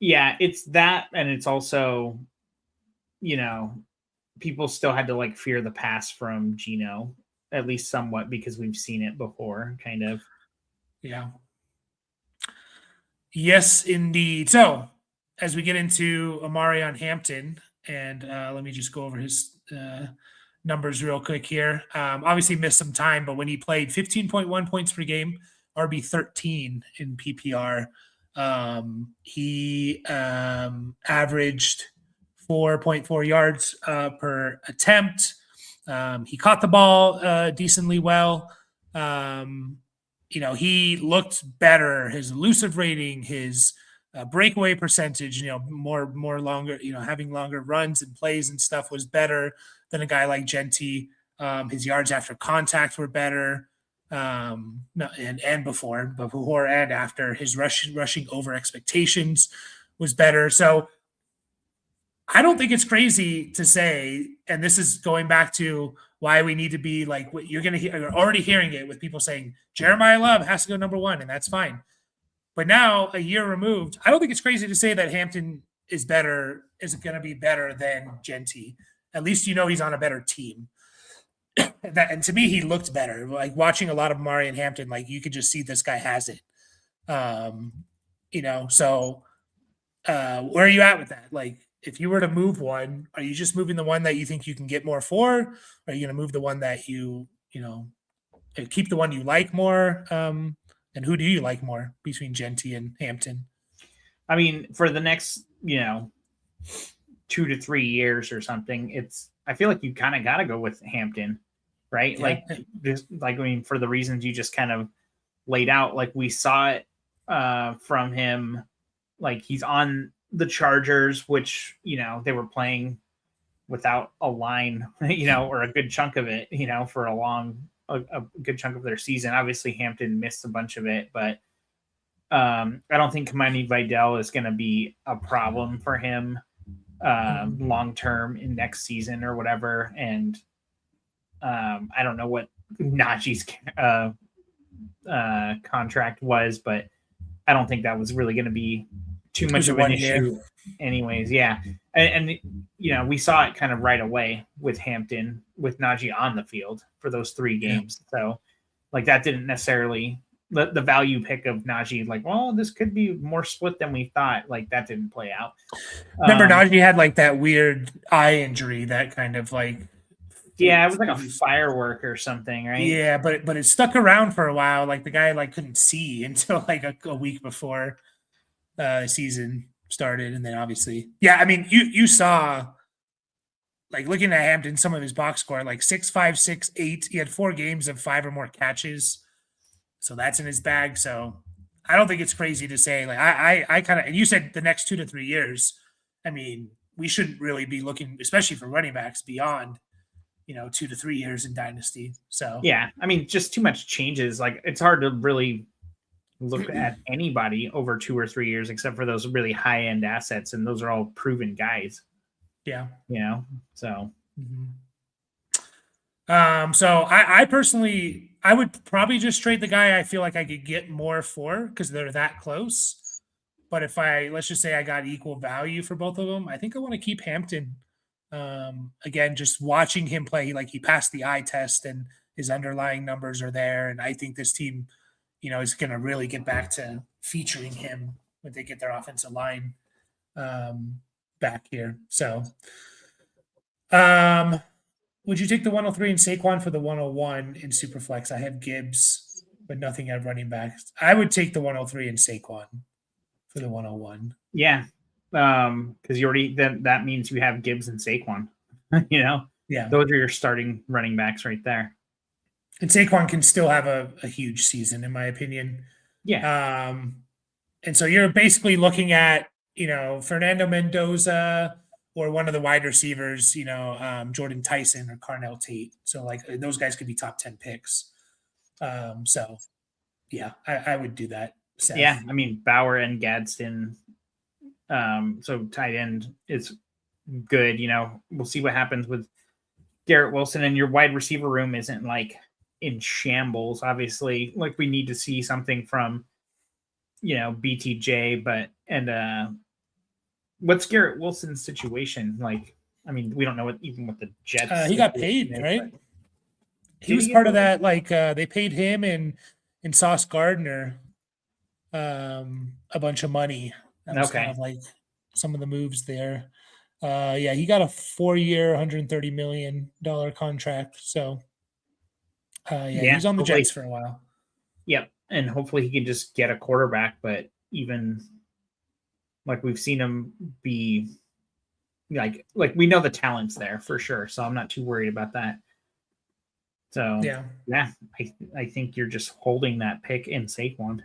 Speaker 2: yeah, it's that, and it's also, people still had to like fear the pass from Geno, at least somewhat, because we've seen it before, kind of.
Speaker 1: Yeah. Yes, indeed. So as we get into Amarion Hampton, and let me just go over his numbers real quick here. Obviously missed some time, but when he played, 15.1 points per game, RB 13 in PPR. He averaged 4.4 yards per attempt. He caught the ball decently well. He looked better. His elusive rating, his breakaway percentage, more longer, having longer runs and plays and stuff was better than a guy like Genty. His yards after contact were better. Before and after, his rushing over expectations was better. So I don't think it's crazy to say, and this is going back to why we need to be like, what you're going to hear, you're already hearing it with people saying Jeremiah Love has to go number 1, and that's fine. But now, a year removed, I don't think it's crazy to say that Hampton is going to be better than Genty. At least he's on a better team. And to me, he looked better. Like, watching a lot of Amarion Hampton, like, you could just see this guy has it. So where are you at with that? Like, if you were to move one, are you just moving the one that you think you can get more for? Or are you going to move the one that keep the one you like more? And who do you like more between Genty and Hampton?
Speaker 2: I mean, for the next, 2 to 3 years or something, I feel like you kind of got to go with Hampton, right?
Speaker 1: Yeah,
Speaker 2: For the reasons you just kind of laid out, like we saw it from him, like he's on the Chargers, which, they were playing without a line, or a good chunk of it, for a good chunk of their season. Obviously, Hampton missed a bunch of it, but I don't think Kamani Vidal is going to be a problem for him long term in next season or whatever. And I don't know what Najee's contract was, but I don't think that was really going to be too much of an issue anyways. Yeah. And we saw it kind of right away with Hampton, with Najee on the field for those 3 games. Yeah. So like that didn't necessarily the value pick of Najee, like, well, this could be more split than we thought. Like that didn't play out.
Speaker 1: Remember Najee had like that weird eye injury that kind of like,
Speaker 2: yeah, it was like a firework or something, right?
Speaker 1: Yeah, but it stuck around for a while. Like the guy like couldn't see until like a week before the season started, and then obviously, yeah. I mean, you saw like looking at Hampton, some of his box score, like 6'5", 6'8". He had 4 games of 5 or more catches, so that's in his bag. So I don't think it's crazy to say like I kind of. And you said the next 2 to 3 years. I mean, we shouldn't really be looking, especially for running backs, beyond 2 to 3 years in Dynasty. So
Speaker 2: yeah, I mean, just too much changes. Like it's hard to really look at anybody over 2 or 3 years, except for those really high end assets, and those are all proven guys.
Speaker 1: Yeah,
Speaker 2: so.
Speaker 1: So I personally, I would probably just trade the guy I feel like I could get more for because they're that close. But if let's just say I got equal value for both of them, I think I want to keep Hampton. Again, just watching him play, like he passed the eye test and his underlying numbers are there. And I think this team, is going to really get back to featuring him when they get their offensive line back here. So, would you take the 103 in Saquon for the 101 in Superflex? I have Gibbs, but nothing at running back. I would take the 103 in Saquon for the 101.
Speaker 2: Yeah. Because you already that means you have Gibbs and Saquon.
Speaker 1: Yeah.
Speaker 2: Those are your starting running backs right there.
Speaker 1: And Saquon can still have a huge season, in my opinion.
Speaker 2: Yeah.
Speaker 1: And so you're basically looking at, Fernando Mendoza or one of the wide receivers, Jordan Tyson or Carnell Tate. So like those guys could be top 10 picks. So yeah, I would do that.
Speaker 2: Seth. Yeah. I mean, Bauer and Gadsden. So tight end is good. We'll see what happens with Garrett Wilson, and your wide receiver room isn't like in shambles. Obviously, like we need to see something from, BTJ, what's Garrett Wilson's situation? Like, I mean, we don't know what the Jets.
Speaker 1: He got paid, right? He was part of that. Like, they paid him and Sauce Gardner a bunch of money. That was kind of like some of the moves there. Yeah, he got a 4-year, $130 million contract. So, he's on the Jets for a while.
Speaker 2: Yep, and hopefully he can just get a quarterback. But even like we've seen him be like we know the talent's there for sure. So I'm not too worried about that. So yeah, I think you're just holding that pick in Saquon.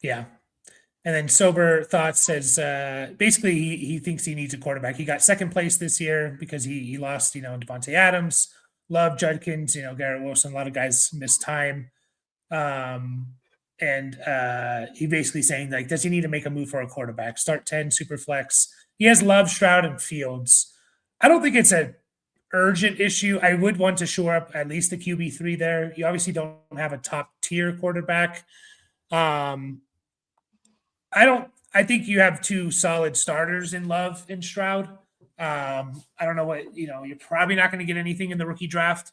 Speaker 1: Yeah. And then Sober Thoughts says basically he thinks he needs a quarterback. He got second place this year because he lost, Devontae Adams, Love, Judkins, Garrett Wilson. A lot of guys missed time. And he basically saying, like, does he need to make a move for a quarterback? Start 10, super flex. He has Love, Stroud, and Fields. I don't think it's an urgent issue. I would want to shore up at least the QB3 there. You obviously don't have a top-tier quarterback. I think you have 2 solid starters in Love and Stroud. I don't know what, you're probably not going to get anything in the rookie draft.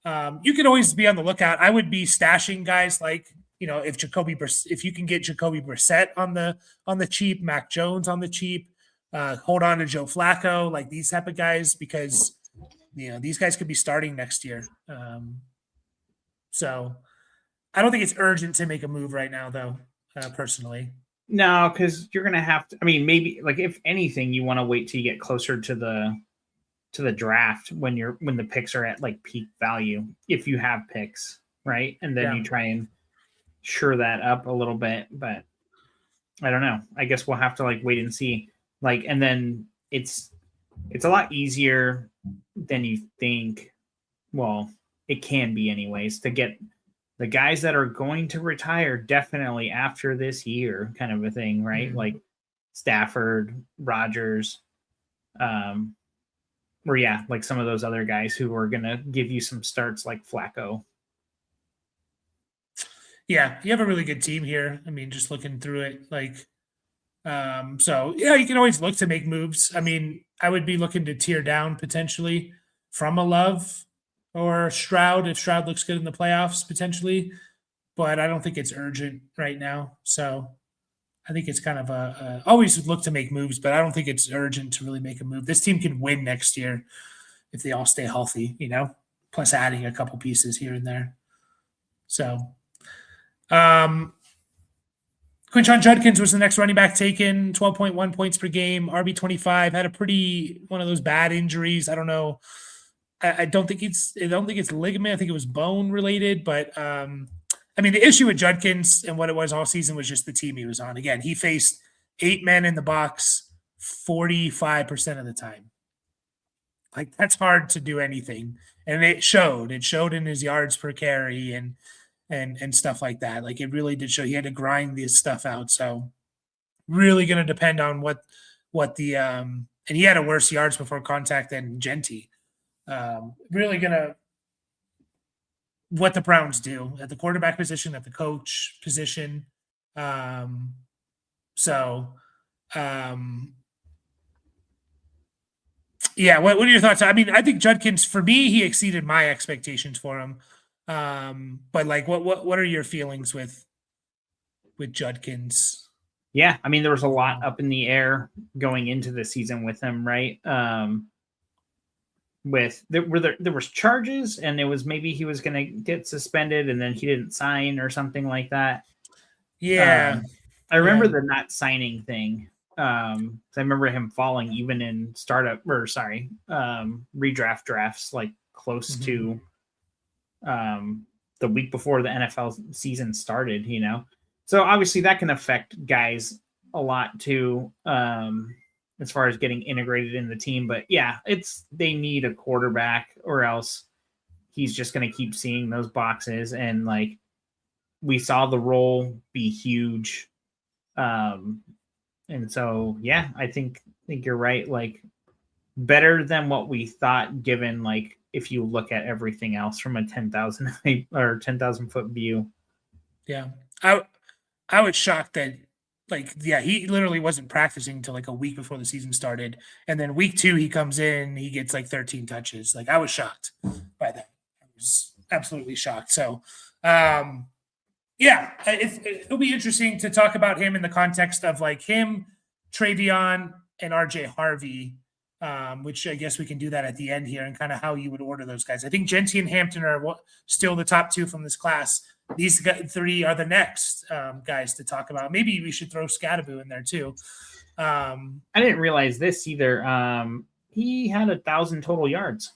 Speaker 1: You could always be on the lookout. I would be stashing guys like if you can get Jacoby Brissett on the cheap, Mac Jones on the cheap, hold on to Joe Flacco, like these type of guys, because these guys could be starting next year. So I don't think it's urgent to make a move right now, though. Personally,
Speaker 2: No, because you're gonna have to. I mean, maybe like if anything, you want to wait till you get closer to the draft when the picks are at like peak value, if you have picks, right? And then you try and sure that up a little bit. But I don't know. I guess we'll have to like wait and see. Like, and then it's a lot easier than you think. Well, it can be anyways, to get the guys that are going to retire definitely after this year, kind of a thing, right?
Speaker 1: Mm-hmm.
Speaker 2: Like Stafford, Rodgers, or yeah, like some of those other guys who are gonna give you some starts, like Flacco.
Speaker 1: Yeah, you have a really good team here. I mean, just looking through it, like, so yeah, you can always look to make moves. I mean, I would be looking to tear down potentially from a Love or Stroud if Stroud looks good in the playoffs potentially, but I don't think it's urgent right now. So I think it's kind of always look to make moves, but I don't think it's urgent to really make a move. This team can win next year if they all stay healthy, plus adding a couple pieces here and there. So, Quinshon Judkins was the next running back taken, 12.1 points per game, RB25, had one of those bad injuries. I don't know. I don't think it's ligament. I think it was bone related, but I mean, the issue with Judkins and what it was all season was just the team he was on. Again, he faced 8 men in the box 45% of the time. Like, that's hard to do anything. And it showed. It showed in his yards per carry and stuff like that. Like, it really did show. He had to grind this stuff out. So really going to depend on what the and he had a worse yards before contact than Genty. Really gonna what the Browns do at the quarterback position, at the coach position. So, yeah. What are your thoughts? I mean, I think Judkins, for me, he exceeded my expectations for him. But like, what are your feelings with Judkins?
Speaker 2: Yeah, I mean, there was a lot up in the air going into the season with him, right? There was charges, and it was maybe he was going to get suspended, and then he didn't sign or something like that.
Speaker 1: Yeah,
Speaker 2: I remember the not signing thing. I remember him falling even in redraft drafts, like close to the week before the NFL season started. So obviously that can affect guys a lot too. As far as getting integrated in the team. But yeah, they need a quarterback, or else he's just going to keep seeing those boxes. And like, we saw the role be huge. And so, yeah, I think you're right. Like, better than what we thought, given like, if you look at everything else from a 10,000 or 10,000 foot view.
Speaker 1: Yeah. I was shocked that, he literally wasn't practicing until like a week before the season started. And then week 2, he comes in, he gets like 13 touches. Like, I was shocked by that. I was absolutely shocked. So, yeah, it'll be interesting to talk about him in the context of like him, Travion, and RJ Harvey, which I guess we can do that at the end here, and kind of how you would order those guys. I think Genty and Hampton are still the top 2 from this class. These 3 are the next guys to talk about. Maybe we should throw Scadaboo in there too.
Speaker 2: I didn't realize this either. He had 1,000 total yards.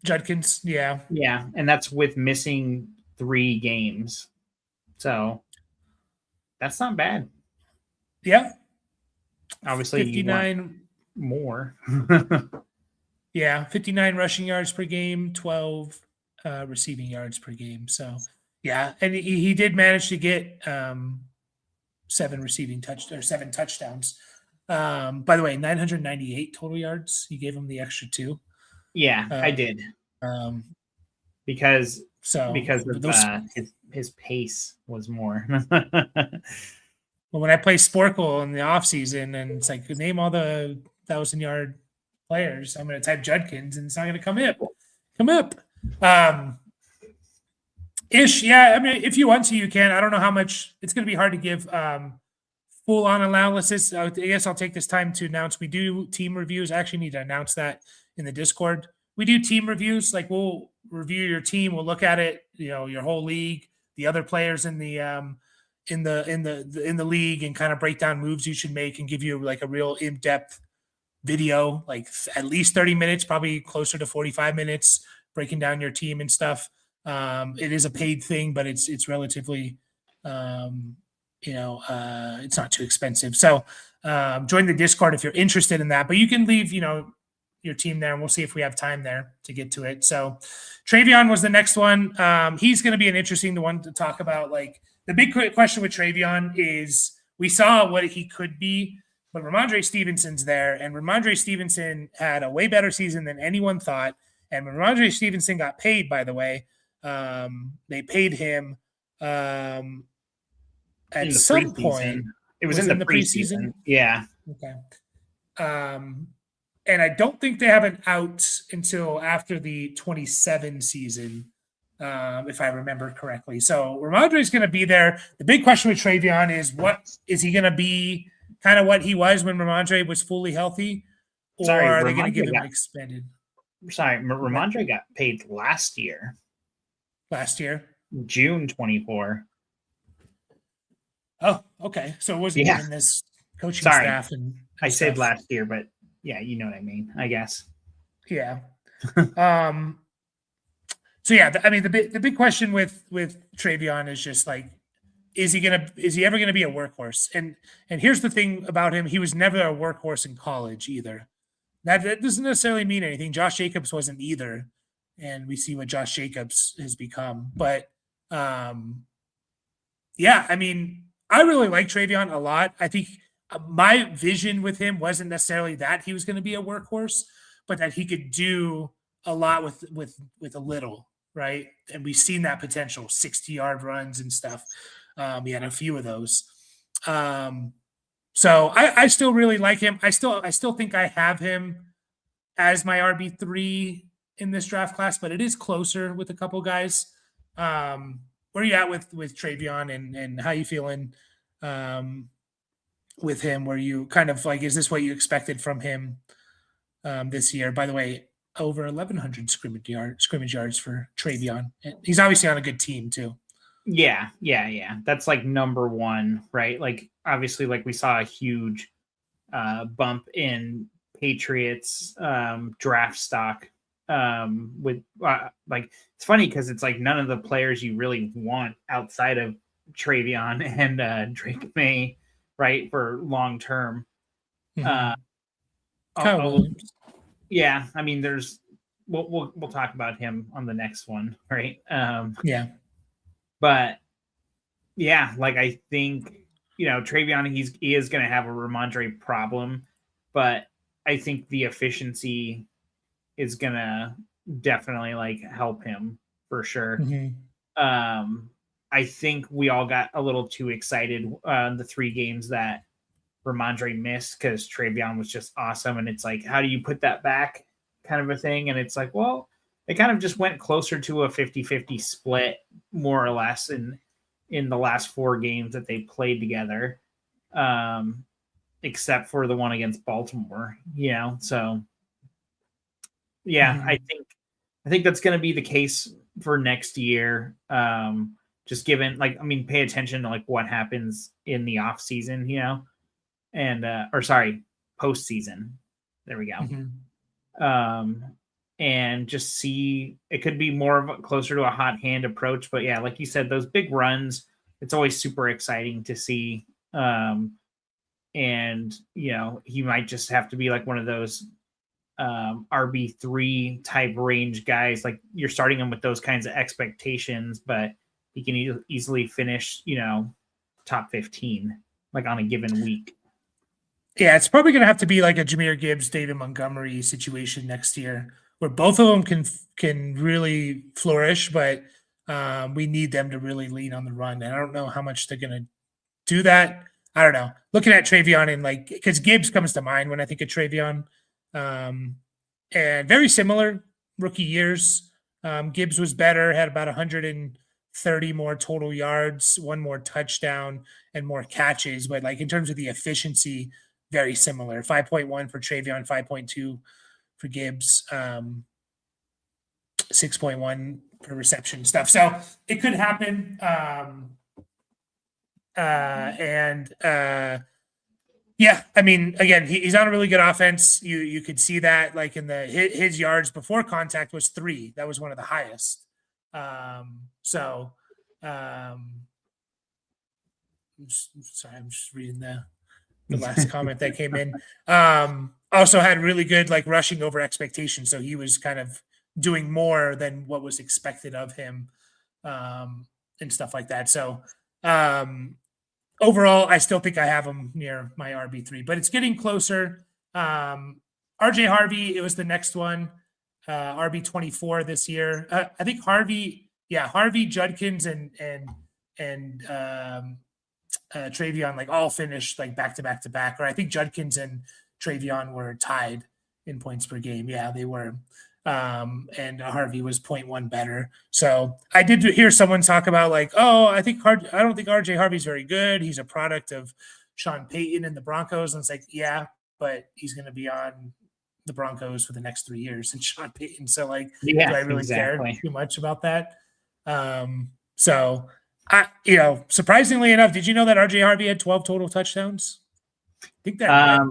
Speaker 1: Judkins, yeah.
Speaker 2: Yeah, and that's with missing 3 games. So that's not bad.
Speaker 1: Yeah.
Speaker 2: Obviously,
Speaker 1: 59
Speaker 2: more.
Speaker 1: Yeah, 59 rushing yards per game, 12 receiving yards per game. So, yeah, and he did manage to get 7 touchdowns. By the way, 998 total yards. You gave him the extra 2.
Speaker 2: Yeah, I did. Because his pace was more.
Speaker 1: Well, when I play Sporkle in the off season, and it's like, name all the 1,000-yard players, I'm going to type Judkins, and it's not going to come up. Ish, yeah. I mean, if you want to, you can. I don't know how much. It's going to be hard to give full on analysis. I guess I'll take this time to announce we do team reviews. I actually need to announce that in the Discord. We do team reviews. Like we'll review your team. We'll look at it. You know, your whole league, the other players in the in the league, and kind of break down moves you should make and give you like a real in depth video, like at least 30 minutes, probably closer to 45 minutes, breaking down your team and stuff. It is a paid thing, but it's relatively, it's not too expensive. So join the Discord if you're interested in that. But you can leave, your team there, and we'll see if we have time there to get to it. So Travion was the next one. He's going to be an interesting one to talk about. Like the big question with Travion is we saw what he could be, but Ramondre Stevenson's there, and Ramondre Stevenson had a way better season than anyone thought. And when Ramondre Stevenson got paid, by the way, they paid him at some point.
Speaker 2: It was in the preseason. Yeah.
Speaker 1: Okay. And I don't think they have an out until after the 27 season, if I remember correctly. So Ramondre is going to be there. The big question with Travion is, what is he going to be? Kind of what he was when Ramondre was fully healthy, or are they going to give him an expanded?
Speaker 2: Sorry, Ramondre got paid last year. June 24.
Speaker 1: Oh, okay. So it wasn't even this coaching staff. And
Speaker 2: I said last year, but yeah, you know what I mean, I guess.
Speaker 1: Yeah. So yeah, I mean, the big question with Travion is just like, is he ever gonna be a workhorse? And here's the thing about him: he was never a workhorse in college either. That doesn't necessarily mean anything. Josh Jacobs wasn't either, and we see what Josh Jacobs has become. But yeah, I mean, I really like Travion a lot. I think my vision with him wasn't necessarily that he was going to be a workhorse, but that he could do a lot with a little, right? And we've seen that potential, 60-yard runs and stuff. He had a few of those. So I still really like him. I still think I have him as my RB3 in this draft class, but it is closer with a couple guys. Where are you at with Travion, and how you feeling with him? Were you kind of like, is this what you expected from him this year? By the way, over 1,100 scrimmage yards for Travion. And he's obviously on a good team too.
Speaker 2: Yeah. That's like number one, right? Like obviously, like we saw a huge bump in Patriots draft stock with like, it's funny because it's like none of the players you really want outside of Travion and Drake May, right, for long term. Yeah, I mean, there's we'll talk about him on the next one, right?
Speaker 1: Yeah.
Speaker 2: But yeah, like I think, Travion, he is going to have a Ramondre problem, but I think the efficiency is going to definitely like help him for sure. I think we all got a little too excited the 3 games that Ramondre missed because Travion was just awesome. And it's like, how do you put that back kind of a thing? And it's like, well, it kind of just went closer to a 50-50 split, more or less, in the last 4 games that they played together, except for the one against Baltimore, So, yeah, I think that's going to be the case for next year. Just given, like, I mean, pay attention to like what happens in the off season, and postseason. There we go. And just see, it could be more of closer to a hot hand approach. But yeah, like you said, those big runs, it's always super exciting to see. And, he might just have to be like one of those RB3 type range guys. Like you're starting him with those kinds of expectations, but he can easily finish, top 15, like on a given week.
Speaker 1: Yeah, it's probably going to have to be like a Jahmyr Gibbs, David Montgomery situation next year, where both of them can really flourish, but we need them to really lean on the run. And I don't know how much they're going to do that. I don't know. Looking at Travion, and like, because Gibbs comes to mind when I think of Travion, and very similar rookie years. Gibbs was better, had about 130 30 more total yards, 1 more touchdown, and more catches. But like in terms of the efficiency, very similar. 5.1 for Travion, 5.2 for Gibbs, 6.1 per reception stuff. So it could happen. Yeah, I mean, again, he's on a really good offense. You could see that, like in his yards before contact was 3. That was one of the highest. So, I'm just reading the last comment that came in. Also had really good like rushing over expectations, so he was kind of doing more than what was expected of him, and stuff like that. So, overall, I still think I have him near my RB3, but it's getting closer. RJ Harvey, it was the next one, RB24 this year. I think Harvey, Judkins, and Travion like all finished like back to back to back. Or I think Judkins and Travion were tied in points per game. Yeah, they were. And Harvey was 0.1 better. So I did hear someone talk about like, oh, I don't think RJ Harvey's very good. He's a product of Sean Payton and the Broncos. And it's like, yeah, but he's going to be on the Broncos for the next 3 years and Sean Payton. So like, do I really care too much about that? So surprisingly enough, did you know that RJ Harvey had 12 total touchdowns? I think that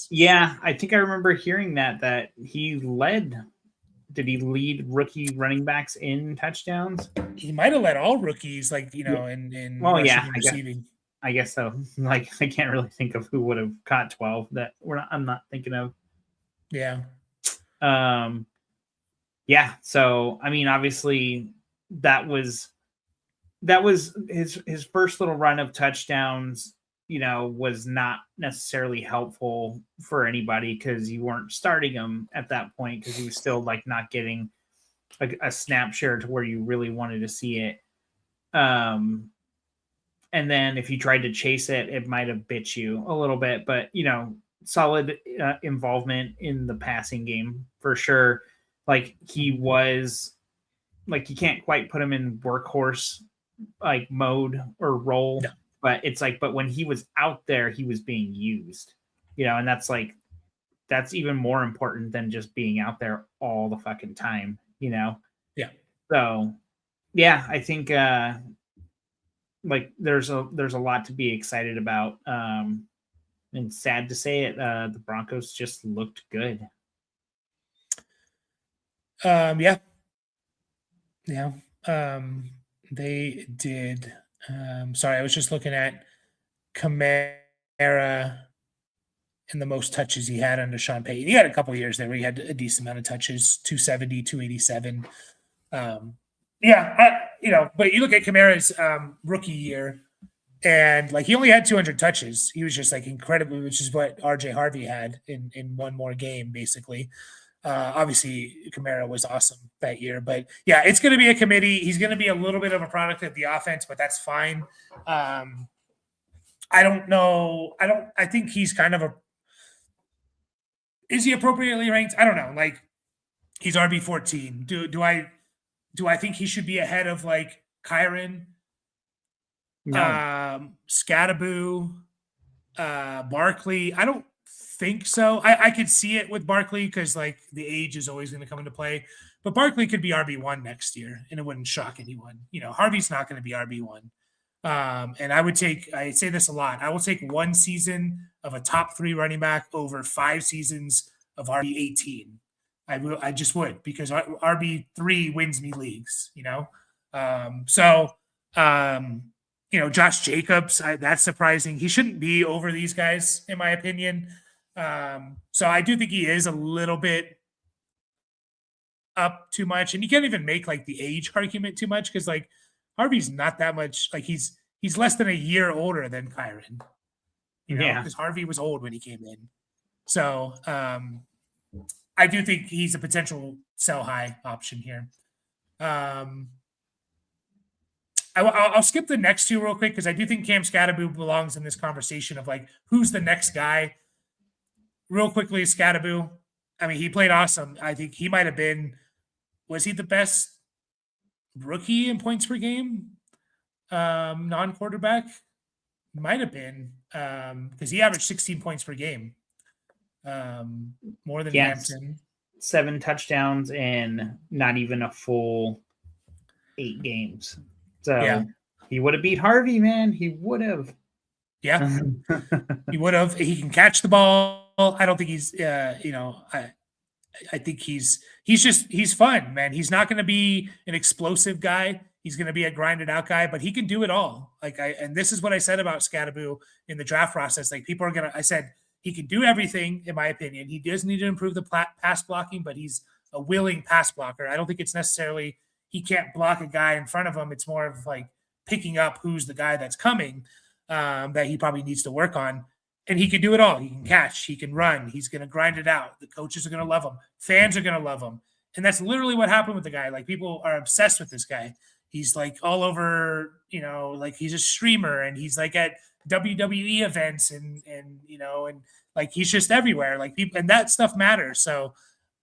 Speaker 2: yeah, I think I remember hearing that he led. Did he lead rookie running backs in touchdowns?
Speaker 1: He might have led all rookies, like in receiving.
Speaker 2: I guess so. Like I can't really think of who would have caught 12 that I'm not thinking of.
Speaker 1: Yeah.
Speaker 2: Yeah. So I mean, obviously that was his first little run of touchdowns. Was not necessarily helpful for anybody because you weren't starting him at that point because he was still like not getting a snap share to where you really wanted to see it. And then if you tried to chase it, it might have bit you a little bit, but solid involvement in the passing game for sure. Like he was like, you can't quite put him in workhorse like mode or role.
Speaker 1: No.
Speaker 2: But it's like, but when he was out there, he was being used, and that's even more important than just being out there all the fucking time,
Speaker 1: Yeah.
Speaker 2: So, yeah, I think like there's a lot to be excited about. And sad to say it, the Broncos just looked good.
Speaker 1: Yeah. They did. Sorry, I was just looking at Kamara and the most touches he had under Sean Payton. He had a couple of years there where he had a decent amount of touches, 270, 287. But you look at Kamara's rookie year, and like he only had 200 touches. He was just like incredible, which is what RJ Harvey had in one more game, basically. Obviously, Kamara was awesome that year, but yeah, it's going to be a committee. He's going to be a little bit of a product of the offense, but that's fine. I don't know. I think he's kind of is he appropriately ranked? I don't know. Like he's RB14. Do I think he should be ahead of like Kyron,
Speaker 2: No.
Speaker 1: Scattaboo, Barkley? I don't think so. I could see it with Barkley because like the age is always going to come into play, but Barkley could be RB1 next year and it wouldn't shock anyone. Harvey's not going to be RB1. And I say this a lot. I will take one season of a top 3 running back over 5 seasons of RB18. I just would, because RB3 wins me leagues, Josh Jacobs, that's surprising. He shouldn't be over these guys, in my opinion. So I do think he is a little bit up too much, and you can't even make like the age argument too much because like Harvey's not that much. Like he's less than a year older than Kyron, because Harvey was old when he came in. So I do think he's a potential sell high option here. I'll skip the next 2 real quick because I do think Cam Scattaboo belongs in this conversation of like who's the next guy. Real quickly, Scattaboo. I mean, he played awesome. I think he might have been. Was he the best rookie in points per game, non-quarterback. Might have been because he averaged 16 points per game, more than
Speaker 2: Yes.
Speaker 1: Hampton.
Speaker 2: 7 touchdowns in not even a full 8 games. So
Speaker 1: Yeah.
Speaker 2: he would have beat Harvey, man. He would have.
Speaker 1: Yeah, he would have. He can catch the ball. I don't think he's, I think he's fun, man. He's not going to be an explosive guy. He's going to be a grinded out guy, but he can do it all. And this is what I said about Scadaboo in the draft process. Like I said, he can do everything in my opinion. He does need to improve the pass blocking, but he's a willing pass blocker. I don't think it's necessarily, he can't block a guy in front of him. It's more of like picking up who's the guy that's coming, that he probably needs to work on. And he can do it all. He can catch, he can run, he's going to grind it out. The coaches are going to love him. Fans are going to love him. And that's literally what happened with the guy. Like people are obsessed with this guy. He's like all over, like he's a streamer and he's like at WWE events and like he's just everywhere. Like people, and that stuff matters. So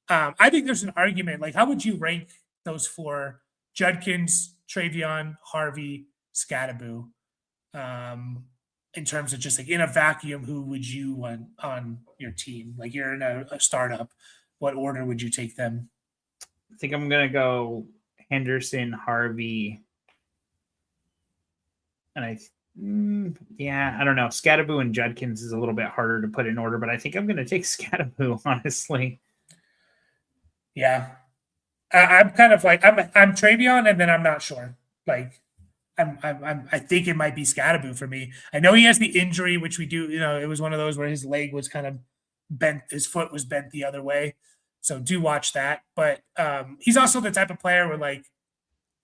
Speaker 1: I think there's an argument. Like, how would you rank those four? Judkins, Travion, Harvey, Scadaboo. In terms of just like in a vacuum, who would you want on your team? Like you're in a startup. What order would you take them?
Speaker 2: I think I'm going to go Henderson, Harvey. And I don't know. Scadaboo and Judkins is a little bit harder to put in order, but I think I'm going to take Scadaboo, honestly.
Speaker 1: Yeah. I'm kind of like, I'm Travion and then I'm not sure. Like, I think it might be Scadaboo for me. I know he has the injury, which we do, it was one of those where his leg was kind of bent, his foot was bent the other way. So do watch that. But he's also the type of player where like,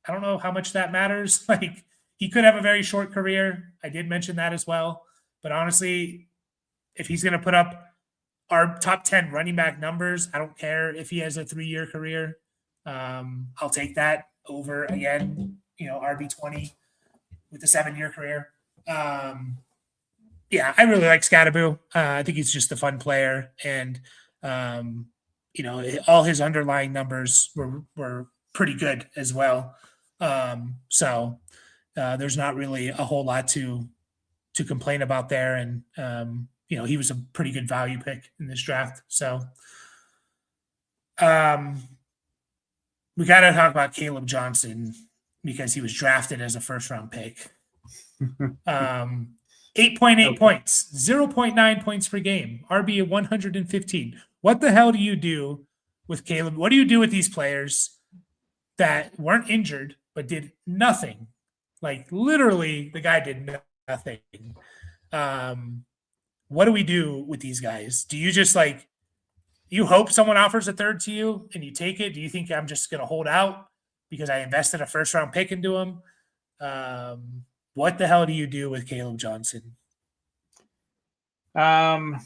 Speaker 1: I don't know how much that matters. Like he could have a very short career. I did mention that as well. But honestly, if he's going to put up our top 10 running back numbers, I don't care if he has a 3-year career. I'll take that over again, RB20 with a 7-year career. Yeah, I really like Scadaboo. I think he's just a fun player, and all his underlying numbers were pretty good as well. So there's not really a whole lot to complain about there, and he was a pretty good value pick in this draft. So we got to talk about Caleb Johnson because he was drafted as a first-round pick. 8.8 points, 0.9 points per game, RB at 115. What the hell do you do with Caleb? What do you do with these players that weren't injured but did nothing? Like literally, the guy did nothing. What do we do with these guys? Do you just like, you hope someone offers a third to you and you take it? Do you think I'm just going to hold out because I invested a first-round pick into him? What the hell do you do with Caleb Johnson?
Speaker 2: I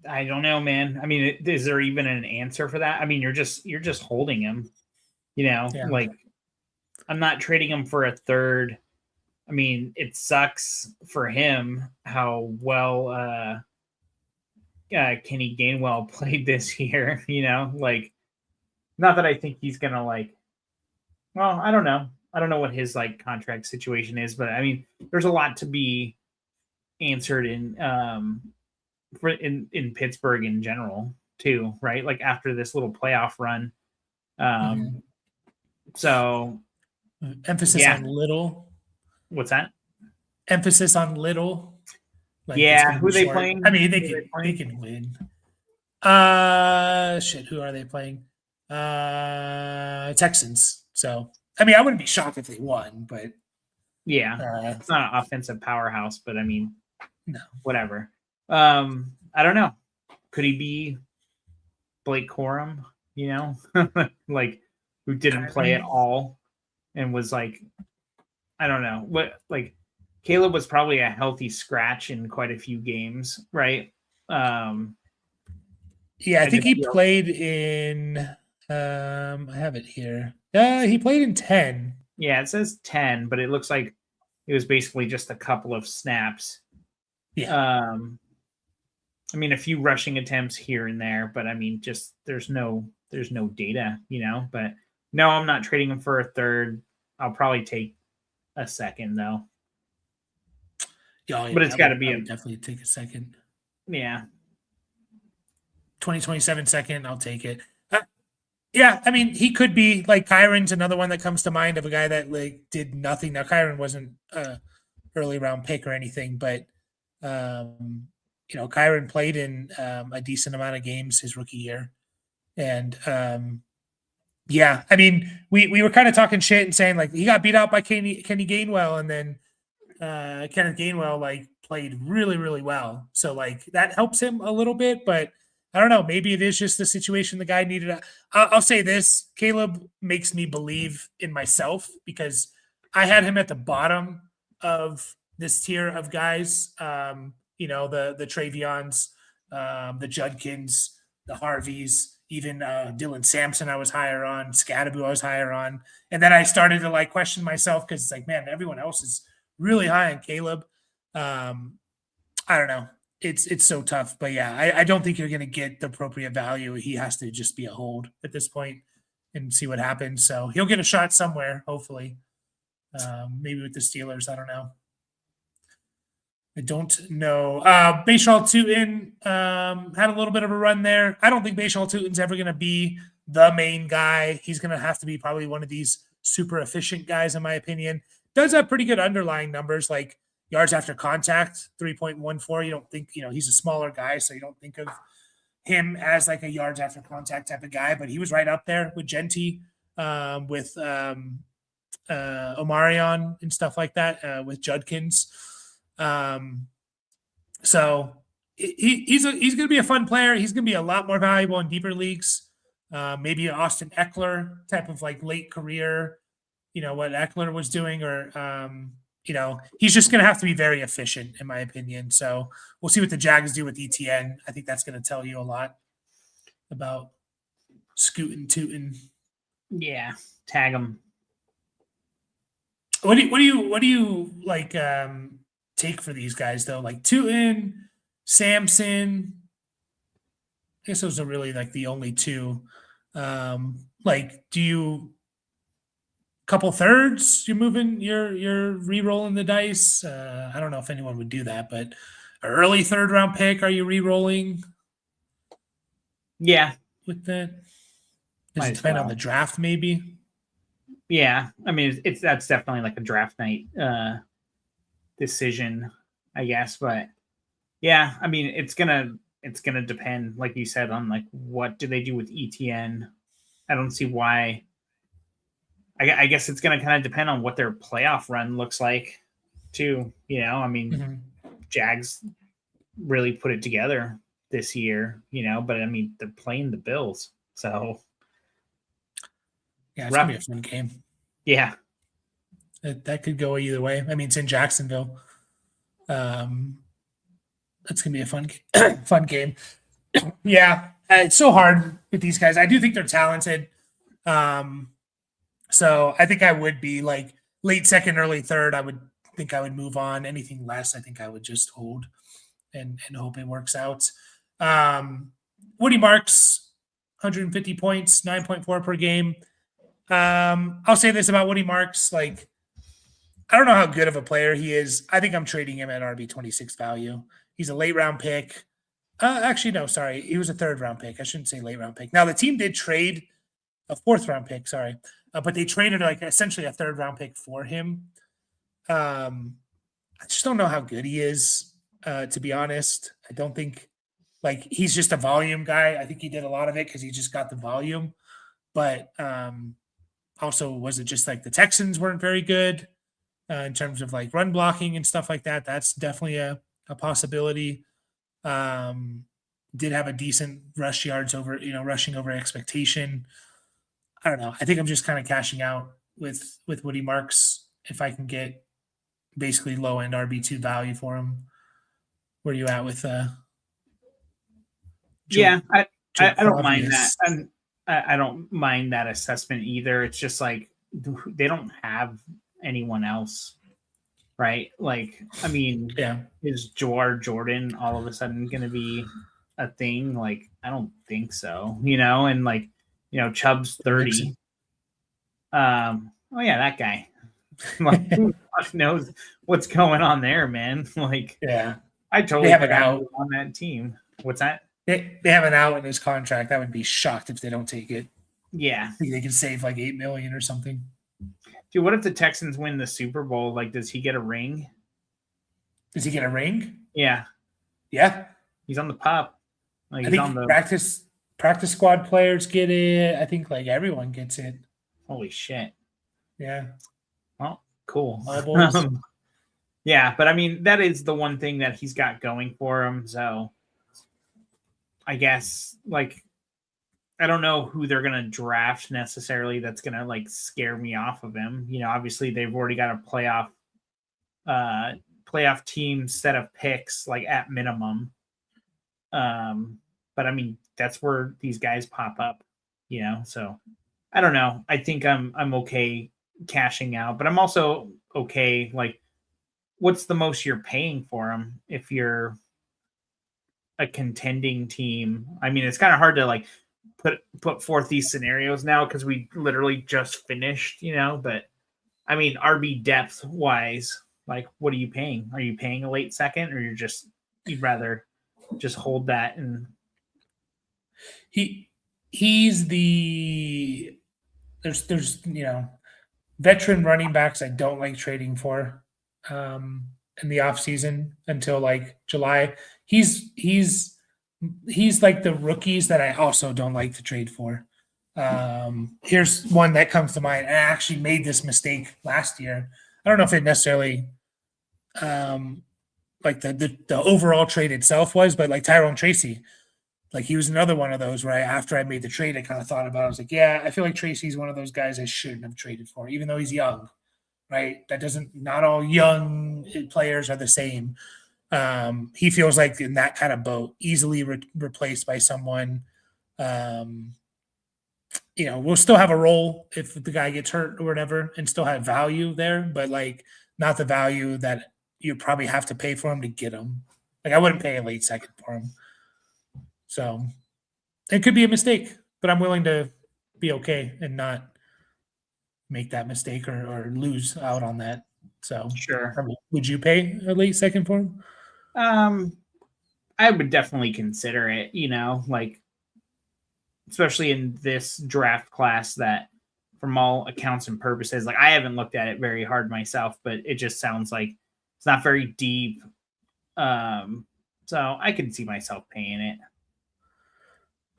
Speaker 2: don't know, man. I mean, is there even an answer for that? I mean, you're just holding him, like I'm not trading him for a third. I mean, it sucks for him how well Kenny Gainwell played this year, like not that I think he's gonna I don't know. I don't know what his contract situation is, but I mean, there's a lot to be answered in Pittsburgh in general too, right? Like after this little playoff run. So
Speaker 1: emphasis on little.
Speaker 2: What's that?
Speaker 1: Emphasis on little.
Speaker 2: Who they playing?
Speaker 1: I mean, they can win. Who are they playing? Texans. So I mean, I wouldn't be shocked if they won, but
Speaker 2: it's not an offensive powerhouse, but I mean,
Speaker 1: no,
Speaker 2: whatever. I don't know. Could he be Blake Corum? Like who didn't play at all and was like, I don't know what. Like Caleb was probably a healthy scratch in quite a few games, right?
Speaker 1: I think he played in. I have it here. He played in 10.
Speaker 2: Yeah, it says 10, but it looks like it was basically just a couple of snaps.
Speaker 1: Yeah.
Speaker 2: I mean, a few rushing attempts here and there, but I mean, just there's no data, but No, I'm not trading him for a third. I'll probably take a second though.
Speaker 1: Oh, yeah,
Speaker 2: But it's got to be
Speaker 1: I
Speaker 2: a
Speaker 1: would definitely take a second.
Speaker 2: yeah.
Speaker 1: 2027 second, I'll take it. Yeah, I mean, he could be like Kyron's another one that comes to mind of a guy that like did nothing. Now Kyron wasn't a early round pick or anything, but Kyron played in a decent amount of games his rookie year. And yeah, I mean, we were kind of talking shit and saying like he got beat out by Kenny Gainwell, and then Kenneth Gainwell like played really, really well. So like that helps him a little bit, but I don't know. Maybe it is just the situation the guy needed. I'll say this: Caleb makes me believe in myself because I had him at the bottom of this tier of guys. The Travions, the Judkins, the Harveys, even Dylan Sampson. I was higher on Scadaboo. I was higher on, and then I started to like question myself because it's like, man, everyone else is really high on Caleb. I don't know. It's so tough, but yeah, I don't think you're going to get the appropriate value. He has to just be a hold at this point and see what happens. So he'll get a shot somewhere, hopefully. Maybe with the Steelers. I don't know. I don't know. Bashal Tootin had a little bit of a run there. I don't think Bashal Tootin's ever going to be the main guy. He's going to have to be probably one of these super efficient guys, in my opinion. Does have pretty good underlying numbers, like yards after contact, 3.14. You don't think, he's a smaller guy, so you don't think of him as like a yards after contact type of guy, but he was right up there with Genty, with Omarion and stuff like that, with Judkins. So he's going to be a fun player. He's going to be a lot more valuable in deeper leagues. Maybe an Austin Eckler type of like late career, what Eckler was doing, or he's just going to have to be very efficient, in my opinion. So we'll see what the Jags do with ETN. I think that's going to tell you a lot about scooting, tooting.
Speaker 2: Yeah, tag him.
Speaker 1: What do you like take for these guys though? Like Tootin, Samson. I guess those are really like the only two. Like, do you couple thirds? You're re-rolling the dice. I don't know if anyone would do that, but an early third round pick, are you re-rolling?
Speaker 2: Yeah,
Speaker 1: with that. Does it depend on the draft, maybe?
Speaker 2: Yeah, I mean, that's definitely like a draft night decision, I guess. But yeah, I mean, it's gonna depend, like you said, on like what do they do with ETN. I don't see why. I guess it's gonna kind of depend on what their playoff run looks like, too. I mean, Jags really put it together this year, but I mean, they're playing the Bills, so.
Speaker 1: Yeah, it's gonna be a fun game.
Speaker 2: Yeah,
Speaker 1: that could go either way. I mean, it's in Jacksonville. That's gonna be a fun game. Yeah, it's so hard with these guys. I do think they're talented. So I think I would be like late second, early third. I would think I would move on. Anything less, I think I would just hold and hope it works out. Woody Marks, 150 points, 9.4 per game. I'll say this about Woody Marks. Like, I don't know how good of a player he is. I think I'm trading him at RB26 value. He's a late round pick. Actually, no, sorry. He was a third round pick. I shouldn't say late round pick. Now, the team did trade a fourth round pick, sorry. But they traded like essentially a third round pick for him. I just don't know how good he is, to be honest. I don't think like he's just a volume guy. I think he did a lot of it because he just got the volume. But also, was it just like the Texans weren't very good in terms of like run blocking and stuff like that? That's definitely a possibility. Did have a decent rush yards over, rushing over expectation. I don't know. I think I'm just kind of cashing out with Woody Marks if I can get basically low end RB2 value for him. Where are you at with
Speaker 2: yeah, I don't mind that. I don't mind that assessment either. It's just like they don't have anyone else, right? Like, I mean,
Speaker 1: yeah,
Speaker 2: is Jawar Jordan all of a sudden going to be a thing? Like, I don't think so. And like, Chubb's 30. Oh yeah, that guy. Like, who the fuck knows what's going on there, man? Like,
Speaker 1: Yeah,
Speaker 2: I
Speaker 1: they
Speaker 2: totally
Speaker 1: have an
Speaker 2: forgot he
Speaker 1: out.
Speaker 2: was on that team. What's that?
Speaker 1: They have an out in his contract. I would be shocked if they don't take it.
Speaker 2: Yeah.
Speaker 1: I think they can save like 8 million or something.
Speaker 2: Dude, what if the Texans win the Super Bowl? Like, does he get a ring?
Speaker 1: Does he get a ring?
Speaker 2: Yeah.
Speaker 1: Yeah,
Speaker 2: He's on the pup. Like,
Speaker 1: I
Speaker 2: he's on
Speaker 1: think
Speaker 2: the
Speaker 1: practice squad players get it. I think like everyone gets it.
Speaker 2: holy shit.
Speaker 1: Yeah,
Speaker 2: Well, cool.
Speaker 1: all boys.
Speaker 2: Yeah, but I mean, that is the one thing that he's got going for him. So I guess, like, I don't know who they're going to draft necessarily that's going to, like, scare me off of him. You know, obviously, they've already got a playoff team set of picks, like, at minimum. But I mean, that's where these guys pop up, you know. So I don't know. I think I'm okay cashing out, but I'm also okay. Like, what's the most you're paying for him if you're a contending team? I mean, it's kind of hard to like put forth these scenarios now because we literally just finished, you know. But I mean, RB depth wise, like, what are you paying? Are you paying a late second, or you'd rather just hold that and
Speaker 1: He's the there's veteran running backs I don't like trading for in the off season until like July. He's like the rookies that I also don't like to trade for. Here's one that comes to mind. I actually made this mistake last year. I don't know if it necessarily like the overall trade itself was, but like Tyrone Tracy, like he was another one of those where after I made the trade, I kind of thought about it. I was like, yeah, I feel like Tracy's one of those guys I shouldn't have traded for, even though he's young, right? That doesn't, not all young players are the same. He feels like in that kind of boat, easily replaced by someone. Um, we'll still have a role if the guy gets hurt or whatever and still have value there, but like not the value that you probably have to pay for him to get him. Like I wouldn't pay a late second for him. So it could be a mistake, but I'm willing to be okay and not make that mistake or lose out on that. So,
Speaker 2: sure.
Speaker 1: would you pay a late second for him?
Speaker 2: I would definitely consider it, you know, like, especially in this draft class that from all accounts and purposes, like, I haven't looked at it very hard myself, but it just sounds like it's not very deep. So I can see myself paying it.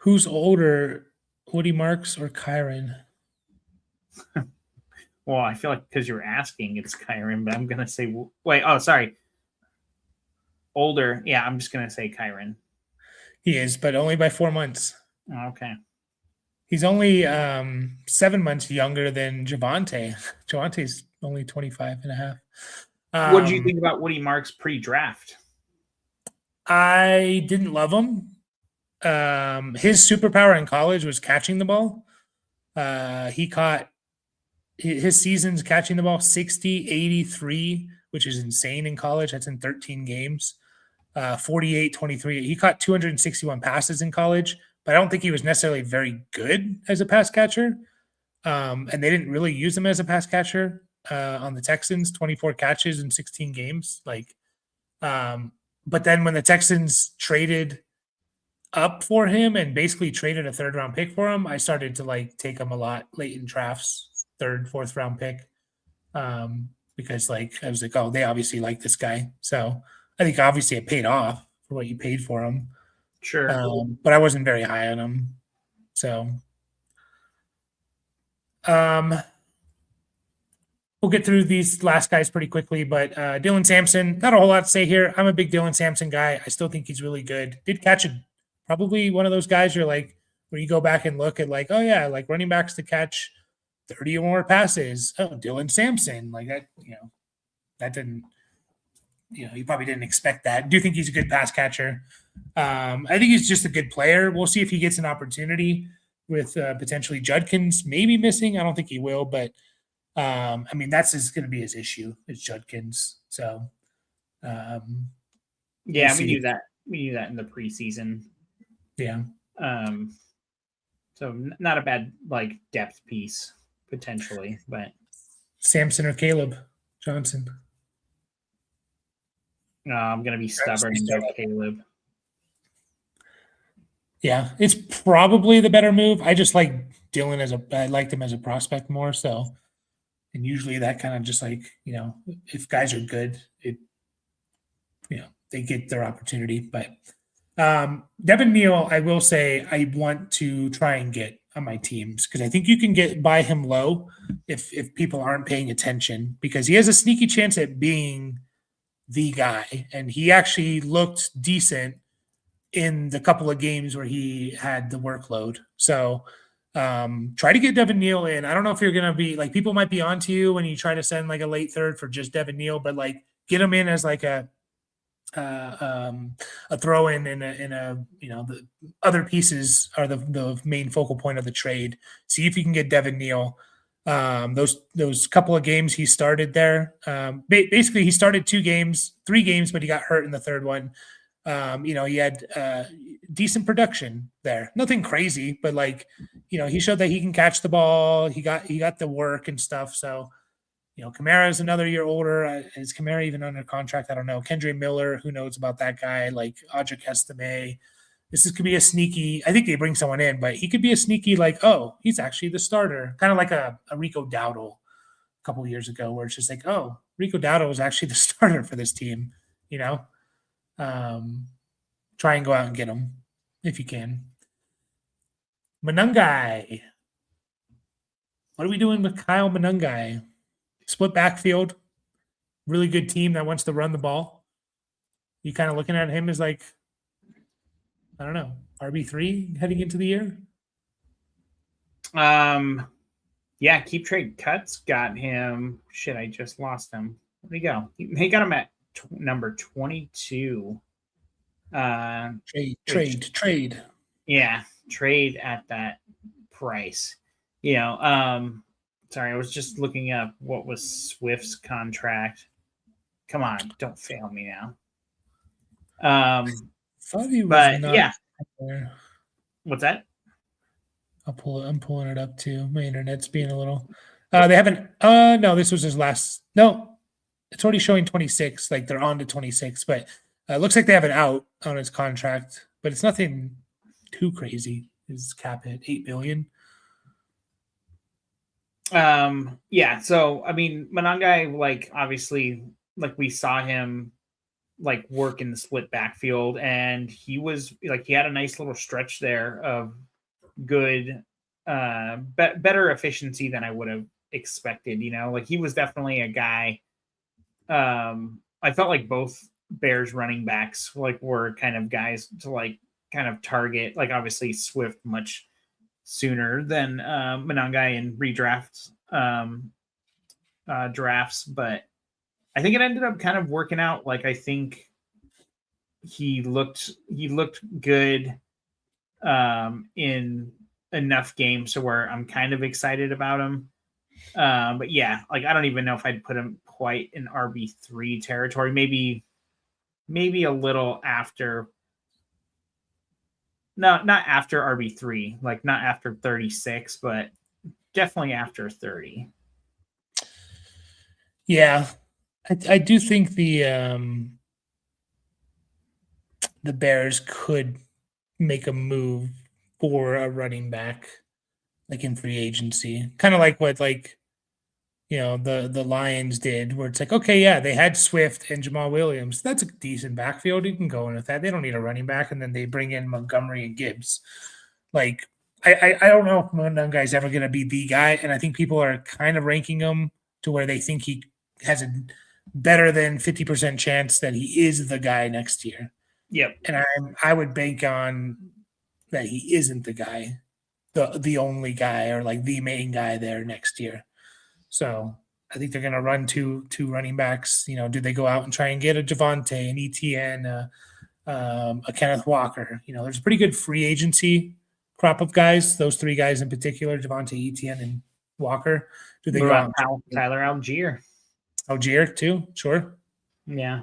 Speaker 1: Who's older, Woody Marks or Kyron?
Speaker 2: Well, I feel like because you're asking, it's Kyron, but I'm gonna say wait. Oh, sorry, older. Yeah, I'm just gonna say Kyron.
Speaker 1: He is, but only by 4 months.
Speaker 2: Oh, okay.
Speaker 1: He's only 7 months younger than Javante. Javante's only 25 and a half.
Speaker 2: What did you think about Woody Marks pre-draft?
Speaker 1: I didn't love him. His superpower in college was catching the ball. He caught his seasons catching the ball 60, 83, which is insane in college. That's in 13 games. 48, 23. He caught 261 passes in college, but I don't think he was necessarily very good as a pass catcher. And they didn't really use him as a pass catcher on the Texans, 24 catches in 16 games. But then when the Texans traded up for him and basically traded a third round pick for him, I started to like take him a lot late in drafts, third, fourth round pick. Because like I was like, oh, they obviously like this guy. So I think obviously it paid off for what you paid for him.
Speaker 2: Sure.
Speaker 1: But I wasn't very high on him. So we'll get through these last guys pretty quickly, but Dylan Sampson, not a whole lot to say here. I'm a big Dylan Sampson guy. I still think he's really good. Did catch probably one of those guys you're like, where you go back and look at like, oh yeah, like running backs to catch 30 or more passes. Oh, Dylan Sampson. Like that, that didn't, you probably didn't expect that. Do you think he's a good pass catcher? I think he's just a good player. We'll see if he gets an opportunity with potentially Judkins maybe missing. I don't think he will, but I mean, that's going to be his issue. It's Judkins. So,
Speaker 2: yeah,
Speaker 1: we'll
Speaker 2: we knew that. We knew that in the preseason.
Speaker 1: Yeah.
Speaker 2: So not a bad like depth piece potentially, but
Speaker 1: Samson or Caleb Johnson.
Speaker 2: I'm gonna be stubborn and go Caleb.
Speaker 1: Yeah, it's probably the better move. I just like Dylan I liked him as a prospect more. So, and usually that kind of just like, if guys are good, they get their opportunity. But Devin Neal, I will say I want to try and get on my teams because I think you can get buy him low if people aren't paying attention because he has a sneaky chance at being the guy. And he actually looked decent in the couple of games where he had the workload. So try to get Devin Neal in. I don't know if you're going to be like, people might be onto you when you try to send like a late third for just Devin Neal, but like get him in as like a throw in the other pieces are the main focal point of the trade. See if you can get Devin Neal. Those couple of games he started there. Basically he started 3 games, but he got hurt in the third one. He had decent production there. Nothing crazy, but like, he showed that he can catch the ball. He got the work and stuff. So, Kamara is another year older. Is Kamara even under contract? I don't know. Kendre Miller, who knows about that guy? Like Audric Estime. Could be a sneaky. I think they bring someone in, but he could be a sneaky. Like, oh, he's actually the starter, kind of like a Rico Dowdle a couple of years ago, where it's just like, oh, Rico Dowdle was actually the starter for this team. Try and go out and get him if you can. Manungai. What are we doing with Kyle Manungai? Split backfield, really good team that wants to run the ball. You kind of looking at him as like, I don't know, RB3 heading into the year?
Speaker 2: Yeah, Keep Trade Cuts got him. Shit, I just lost him. Where'd he go? He got him at number 22.
Speaker 1: Trade.
Speaker 2: Yeah, trade at that price. Sorry, I was just looking up what was Swift's contract. Come on, don't fail me now.
Speaker 1: Thought he was
Speaker 2: but
Speaker 1: not
Speaker 2: yeah.
Speaker 1: there.
Speaker 2: What's that?
Speaker 1: I'm pulling it up too. My internet's being a little. They haven't. No, this was his last. No, it's already showing 26. Like they're on to 26, but it looks like they have an out on his contract, but it's nothing too crazy. His cap hit $8 billion.
Speaker 2: Yeah. So I mean, Manungai, like obviously, like we saw him like work in the split backfield, and he was like he had a nice little stretch there of good, better efficiency than I would have expected. Like he was definitely a guy. I felt like both Bears running backs like were kind of guys to like kind of target. Like obviously Swift much sooner than Manungai in redrafts drafts, but I think it ended up kind of working out. Like I think he looked good in enough games to where I'm kind of excited about him. But yeah, like I don't even know if I'd put him quite in RB3 territory. Maybe a little after. No, not after RB3, like not after 36, but definitely after 30.
Speaker 1: Yeah, I do think the Bears could make a move for a running back, like in free agency, kind of like what the Lions did, where it's like, okay, yeah, they had Swift and Jamal Williams. That's a decent backfield. You can go in with that. They don't need a running back, and then they bring in Montgomery and Gibbs. Like, I don't know if Manungai's ever going to be the guy, and I think people are kind of ranking him to where they think he has a better than 50% chance that he is the guy next year.
Speaker 2: Yep.
Speaker 1: And I would bank on that he isn't the guy, the only guy or like the main guy there next year. So I think they're going to run two running backs. Do they go out and try and get a Javonte, an ETN, a Kenneth Walker? There's a pretty good free agency crop of guys. Those 3 guys in particular, Javonte, ETN, and Walker. Do they go out?
Speaker 2: Tyler Algier.
Speaker 1: Algier too? Sure.
Speaker 2: Yeah.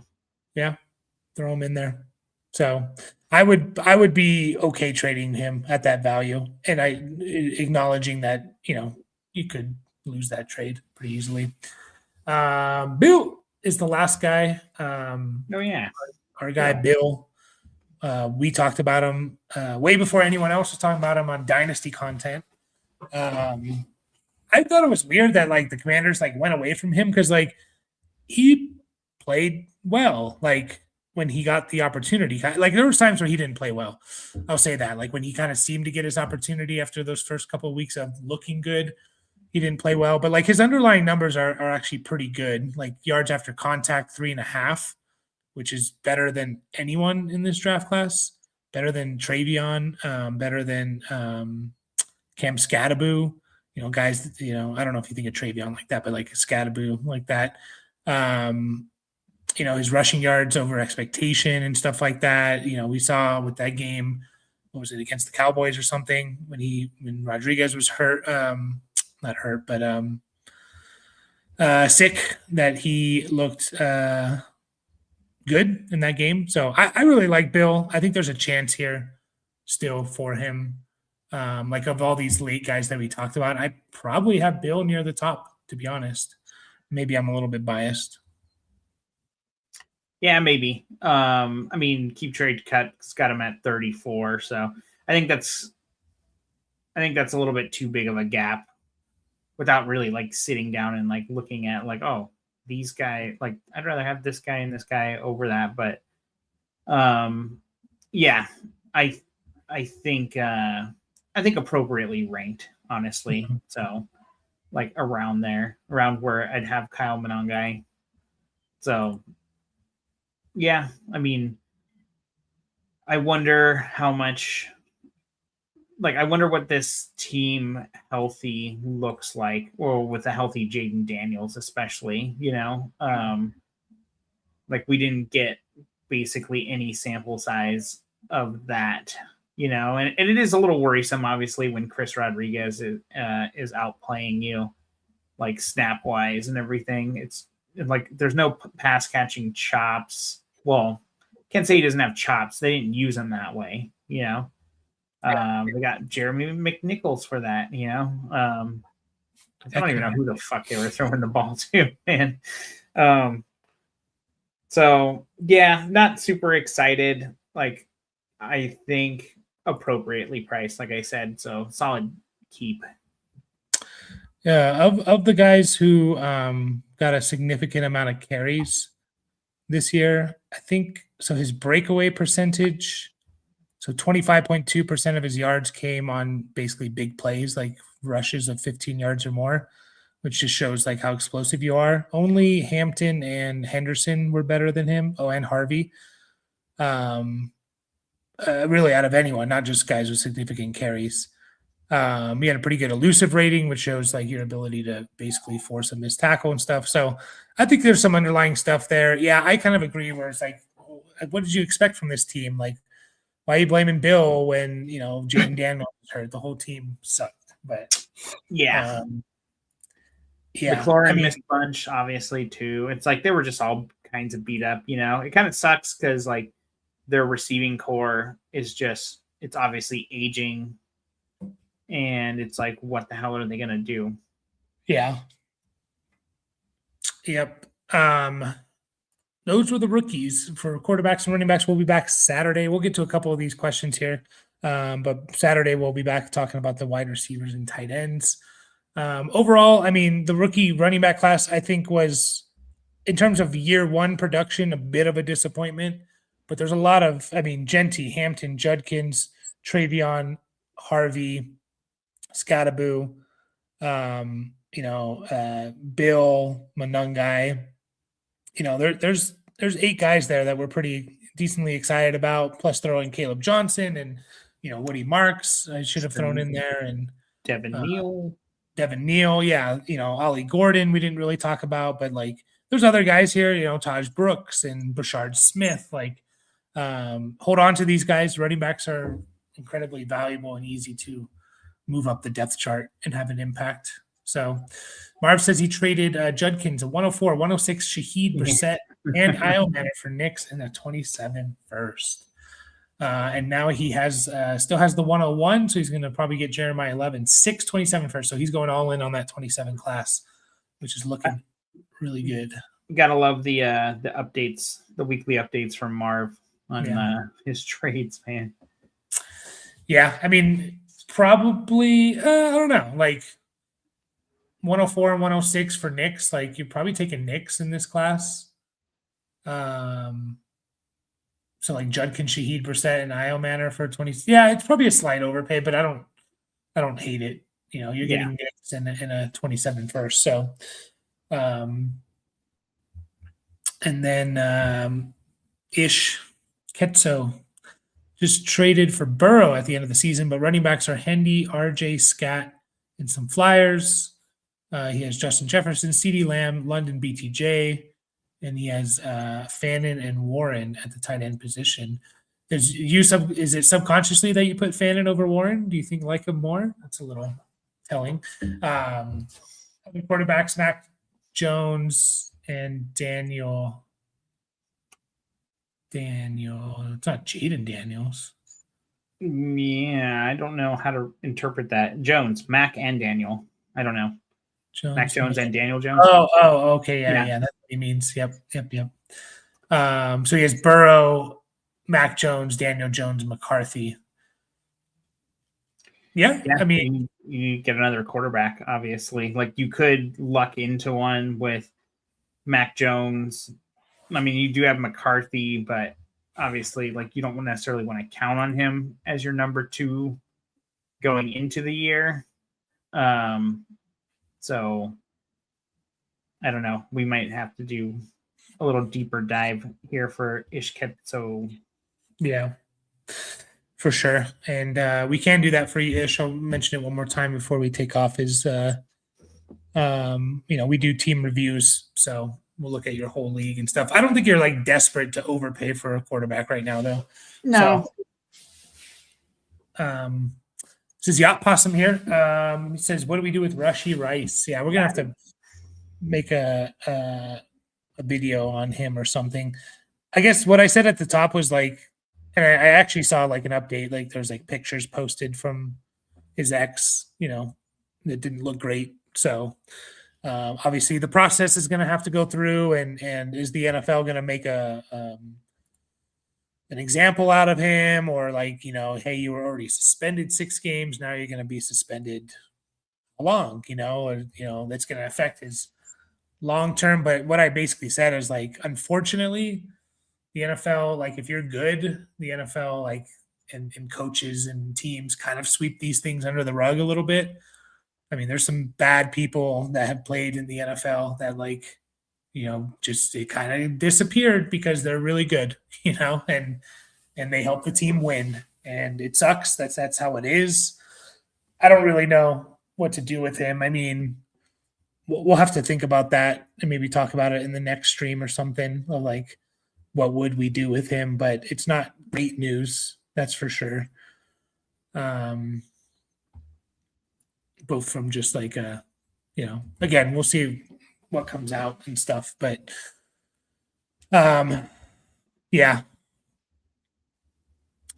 Speaker 1: Throw him in there. So I would be okay trading him at that value, and I acknowledging that you could lose that trade pretty easily. Bill is the last guy.
Speaker 2: Oh yeah,
Speaker 1: Our guy Bill. We talked about him way before anyone else was talking about him on Dynasty content. I thought it was weird that like the Commanders like went away from him because like he played well. Like when he got the opportunity, like there was times where he didn't play well. I'll say that. Like when he kind of seemed to get his opportunity after those first couple of weeks of looking good, he didn't play well. But like his underlying numbers are actually pretty good. Like yards after contact 3.5, which is better than anyone in this draft class. Better than Travion. Better than Cam Scattaboo. Guys, I don't know if you think of Travion like that, but like Scattaboo like that. His rushing yards over expectation and stuff like that. We saw with that game, what was it, against the Cowboys or something, when Rodriguez was hurt, not hurt, but sick, that he looked good in that game. So I really like Bill. I think there's a chance here still for him. Like of all these late guys that we talked about, I probably have Bill near the top, to be honest. Maybe I'm a little bit biased.
Speaker 2: Yeah, maybe. I mean, keep trade cut's got him at 34, so I think that's a little bit too big of a gap without really like sitting down and like looking at like, oh, these guys, like I'd rather have this guy and this guy over that. But yeah, I think appropriately ranked, honestly. Mm-hmm. So like around where I'd have Kyle Monangai. So yeah, I mean, I wonder how much, like, I wonder what this team healthy looks like, or with a healthy Jaden Daniels, especially, like we didn't get basically any sample size of that, and it is a little worrisome, obviously, when Chris Rodriguez is outplaying you, like snap wise and everything. It's like there's no pass catching chops. Well, can't say he doesn't have chops. They didn't use him that way, They got Jeremy McNichols for that, I don't even know who the fuck they were throwing the ball to, man. So yeah, not super excited. Like, I think appropriately priced, like I said. So solid keep.
Speaker 1: Yeah, of the guys who got a significant amount of carries this year, I think so. His breakaway percentage, so 25.2% of his yards came on basically big plays, like rushes of 15 yards or more, which just shows like how explosive you are. Only Hampton and Henderson were better than him. Oh, and Harvey. Really out of anyone, not just guys with significant carries. He had a pretty good elusive rating, which shows like your ability to basically force a missed tackle and stuff. So I think there's some underlying stuff there. Yeah, I kind of agree where it's like, what did you expect from this team? Like, why are you blaming Bill when, Jaden Daniels was hurt? The whole team sucked. But
Speaker 2: yeah. The McLaurin missed bunch, obviously, too. It's like they were just all kinds of beat up, It kind of sucks because like their receiving core is just, it's obviously aging. And it's like, what the hell are they going to do?
Speaker 1: Yeah. Yep. Those were the rookies. For quarterbacks and running backs, we'll be back Saturday. We'll get to a couple of these questions here. But Saturday, we'll be back talking about the wide receivers and tight ends. Overall, I mean, the rookie running back class, I think, was, in terms of year one production, a bit of a disappointment. But there's a lot of, Genty, Hampton, Judkins, Travion, Harvey, Scattaboo, Bill, Monangai. There's 8 guys there that we're pretty decently excited about, plus throwing Caleb Johnson and, Woody Marks, I should have thrown in there, and
Speaker 2: Devin
Speaker 1: Neal. Yeah. Ollie Gordon, we didn't really talk about, but like there's other guys here, Taj Brooks and Bashard Smith. Like, hold on to these guys. Running backs are incredibly valuable and easy to move up the depth chart and have an impact. So Marv says he traded Judkins, a 104, 106 Shaheed Brissett and Kyle Manor for Knicks and a 27 first. And now he has still has the 101, so he's going to probably get Jeremiah 11, 627 first. So he's going all in on that 27 class, which is looking really good.
Speaker 2: Gotta love the updates, the weekly updates from Marv on his trades, man.
Speaker 1: Yeah, I mean, probably I don't know, like 104 and 106 for Knicks. Like you're probably taking Knicks in this class. So like Judkin, Shaheed, Brissett, and Io Manor for 20. Yeah, it's probably a slight overpay, but I don't hate it. You know, you're getting Knicks in a 27 first. So and then Ish Ketso just traded for Burrow at the end of the season, but running backs are Hendy, RJ, Scott, and some Flyers. He has Justin Jefferson, CeeDee Lamb, London BTJ, and he has Fannin and Warren at the tight end position. Is it subconsciously that you put Fannin over Warren? Do you think like him more? That's a little telling. Quarterbacks, Mac Jones and Daniel. It's not Jaden Daniels.
Speaker 2: Yeah, I don't know how to interpret that. Jones, Mac and Daniel. I don't know. Mac Jones and Daniel Jones.
Speaker 1: Oh, okay, yeah. That's what he means. Yep. So he has Burrow, Mac Jones, Daniel Jones, McCarthy. Yeah, I mean,
Speaker 2: you get another quarterback, obviously. Like you could luck into one with Mac Jones. I mean, you do have McCarthy, but obviously, like you don't necessarily want to count on him as your number 2 going into the year. So I don't know. We might have to do a little deeper dive here for Ishket. So
Speaker 1: yeah, for sure. And we can do that for you, Ish. I'll mention it one more time before we take off. We do team reviews, so we'll look at your whole league and stuff. I don't think you're like desperate to overpay for a quarterback right now, though.
Speaker 2: No.
Speaker 1: This is Yacht Possum here. He says, "What do we do with Rushy Rice?" Yeah, we're gonna have to make a video on him or something. I guess what I said at the top was like, and I actually saw like an update. Like there's like pictures posted from his ex, that didn't look great. So obviously the process is going to have to go through, and is the NFL going to make an example out of him, or like, hey, you were already suspended 6 games, now you're going to be suspended long, or that's going to affect his long term. But what I basically said is like, unfortunately, the NFL, like if you're good, the NFL like and coaches and teams kind of sweep these things under the rug a little bit. I mean, there's some bad people that have played in the NFL that like, just it kind of disappeared because they're really good, and they help the team win. And it sucks. That's how it is. I don't really know what to do with him. I mean, we'll have to think about that and maybe talk about it in the next stream or something, of like, what would we do with him? But it's not great news, that's for sure. Both from just like again, we'll see what comes out and stuff, but yeah.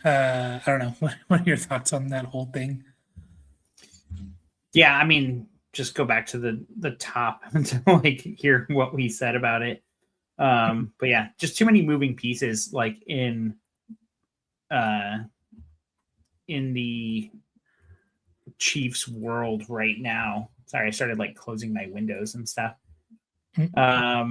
Speaker 1: I don't know. What are your thoughts on that whole thing?
Speaker 2: Yeah, I mean, just go back to the top to like hear what we said about it. But yeah, just too many moving pieces like in the Chiefs world right now. Sorry, I started like closing my windows and stuff. I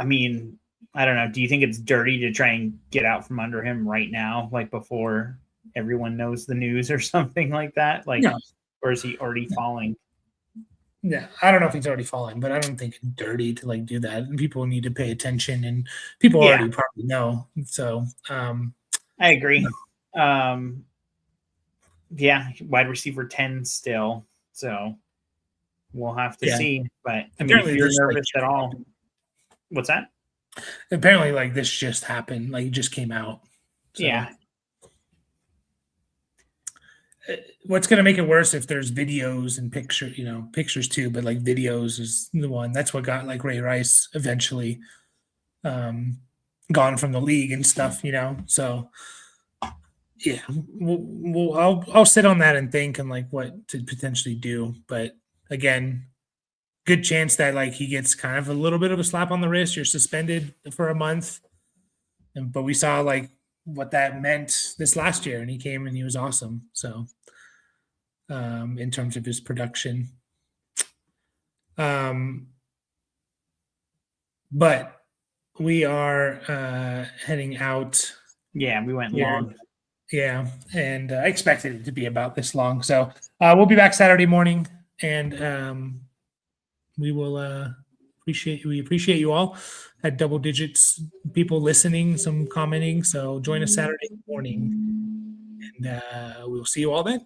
Speaker 2: mean, I don't know. Do you think it's dirty to try and get out from under him right now, like before everyone knows the news or something like that? Like, no. Or is he already falling?
Speaker 1: Yeah, I don't know if he's already falling, but I don't think it's dirty to like do that. And people need to pay attention, and people already probably know. So
Speaker 2: I agree. Yeah, wide receiver 10 still. So we'll have to see. But I mean, if you're nervous at all, what's that?
Speaker 1: Apparently, like this just happened, like it just came out. So.
Speaker 2: Yeah.
Speaker 1: What's going to make it worse if there's videos and pictures too, but like videos is the one. That's what got like Ray Rice eventually. gone from the league and stuff, So yeah, I'll sit on that and think and like what to potentially do. But again, good chance that like he gets kind of a little bit of a slap on the wrist. You're suspended for a month, but we saw like what that meant this last year, and he came and he was awesome. So in terms of his production, but we are heading out.
Speaker 2: Yeah, we went
Speaker 1: here.
Speaker 2: long.
Speaker 1: Yeah, and I expected it to be about this long. So we'll be back Saturday morning, and we will we appreciate you all. Had double digits people listening, some commenting. So join us Saturday morning, and we'll see you all then.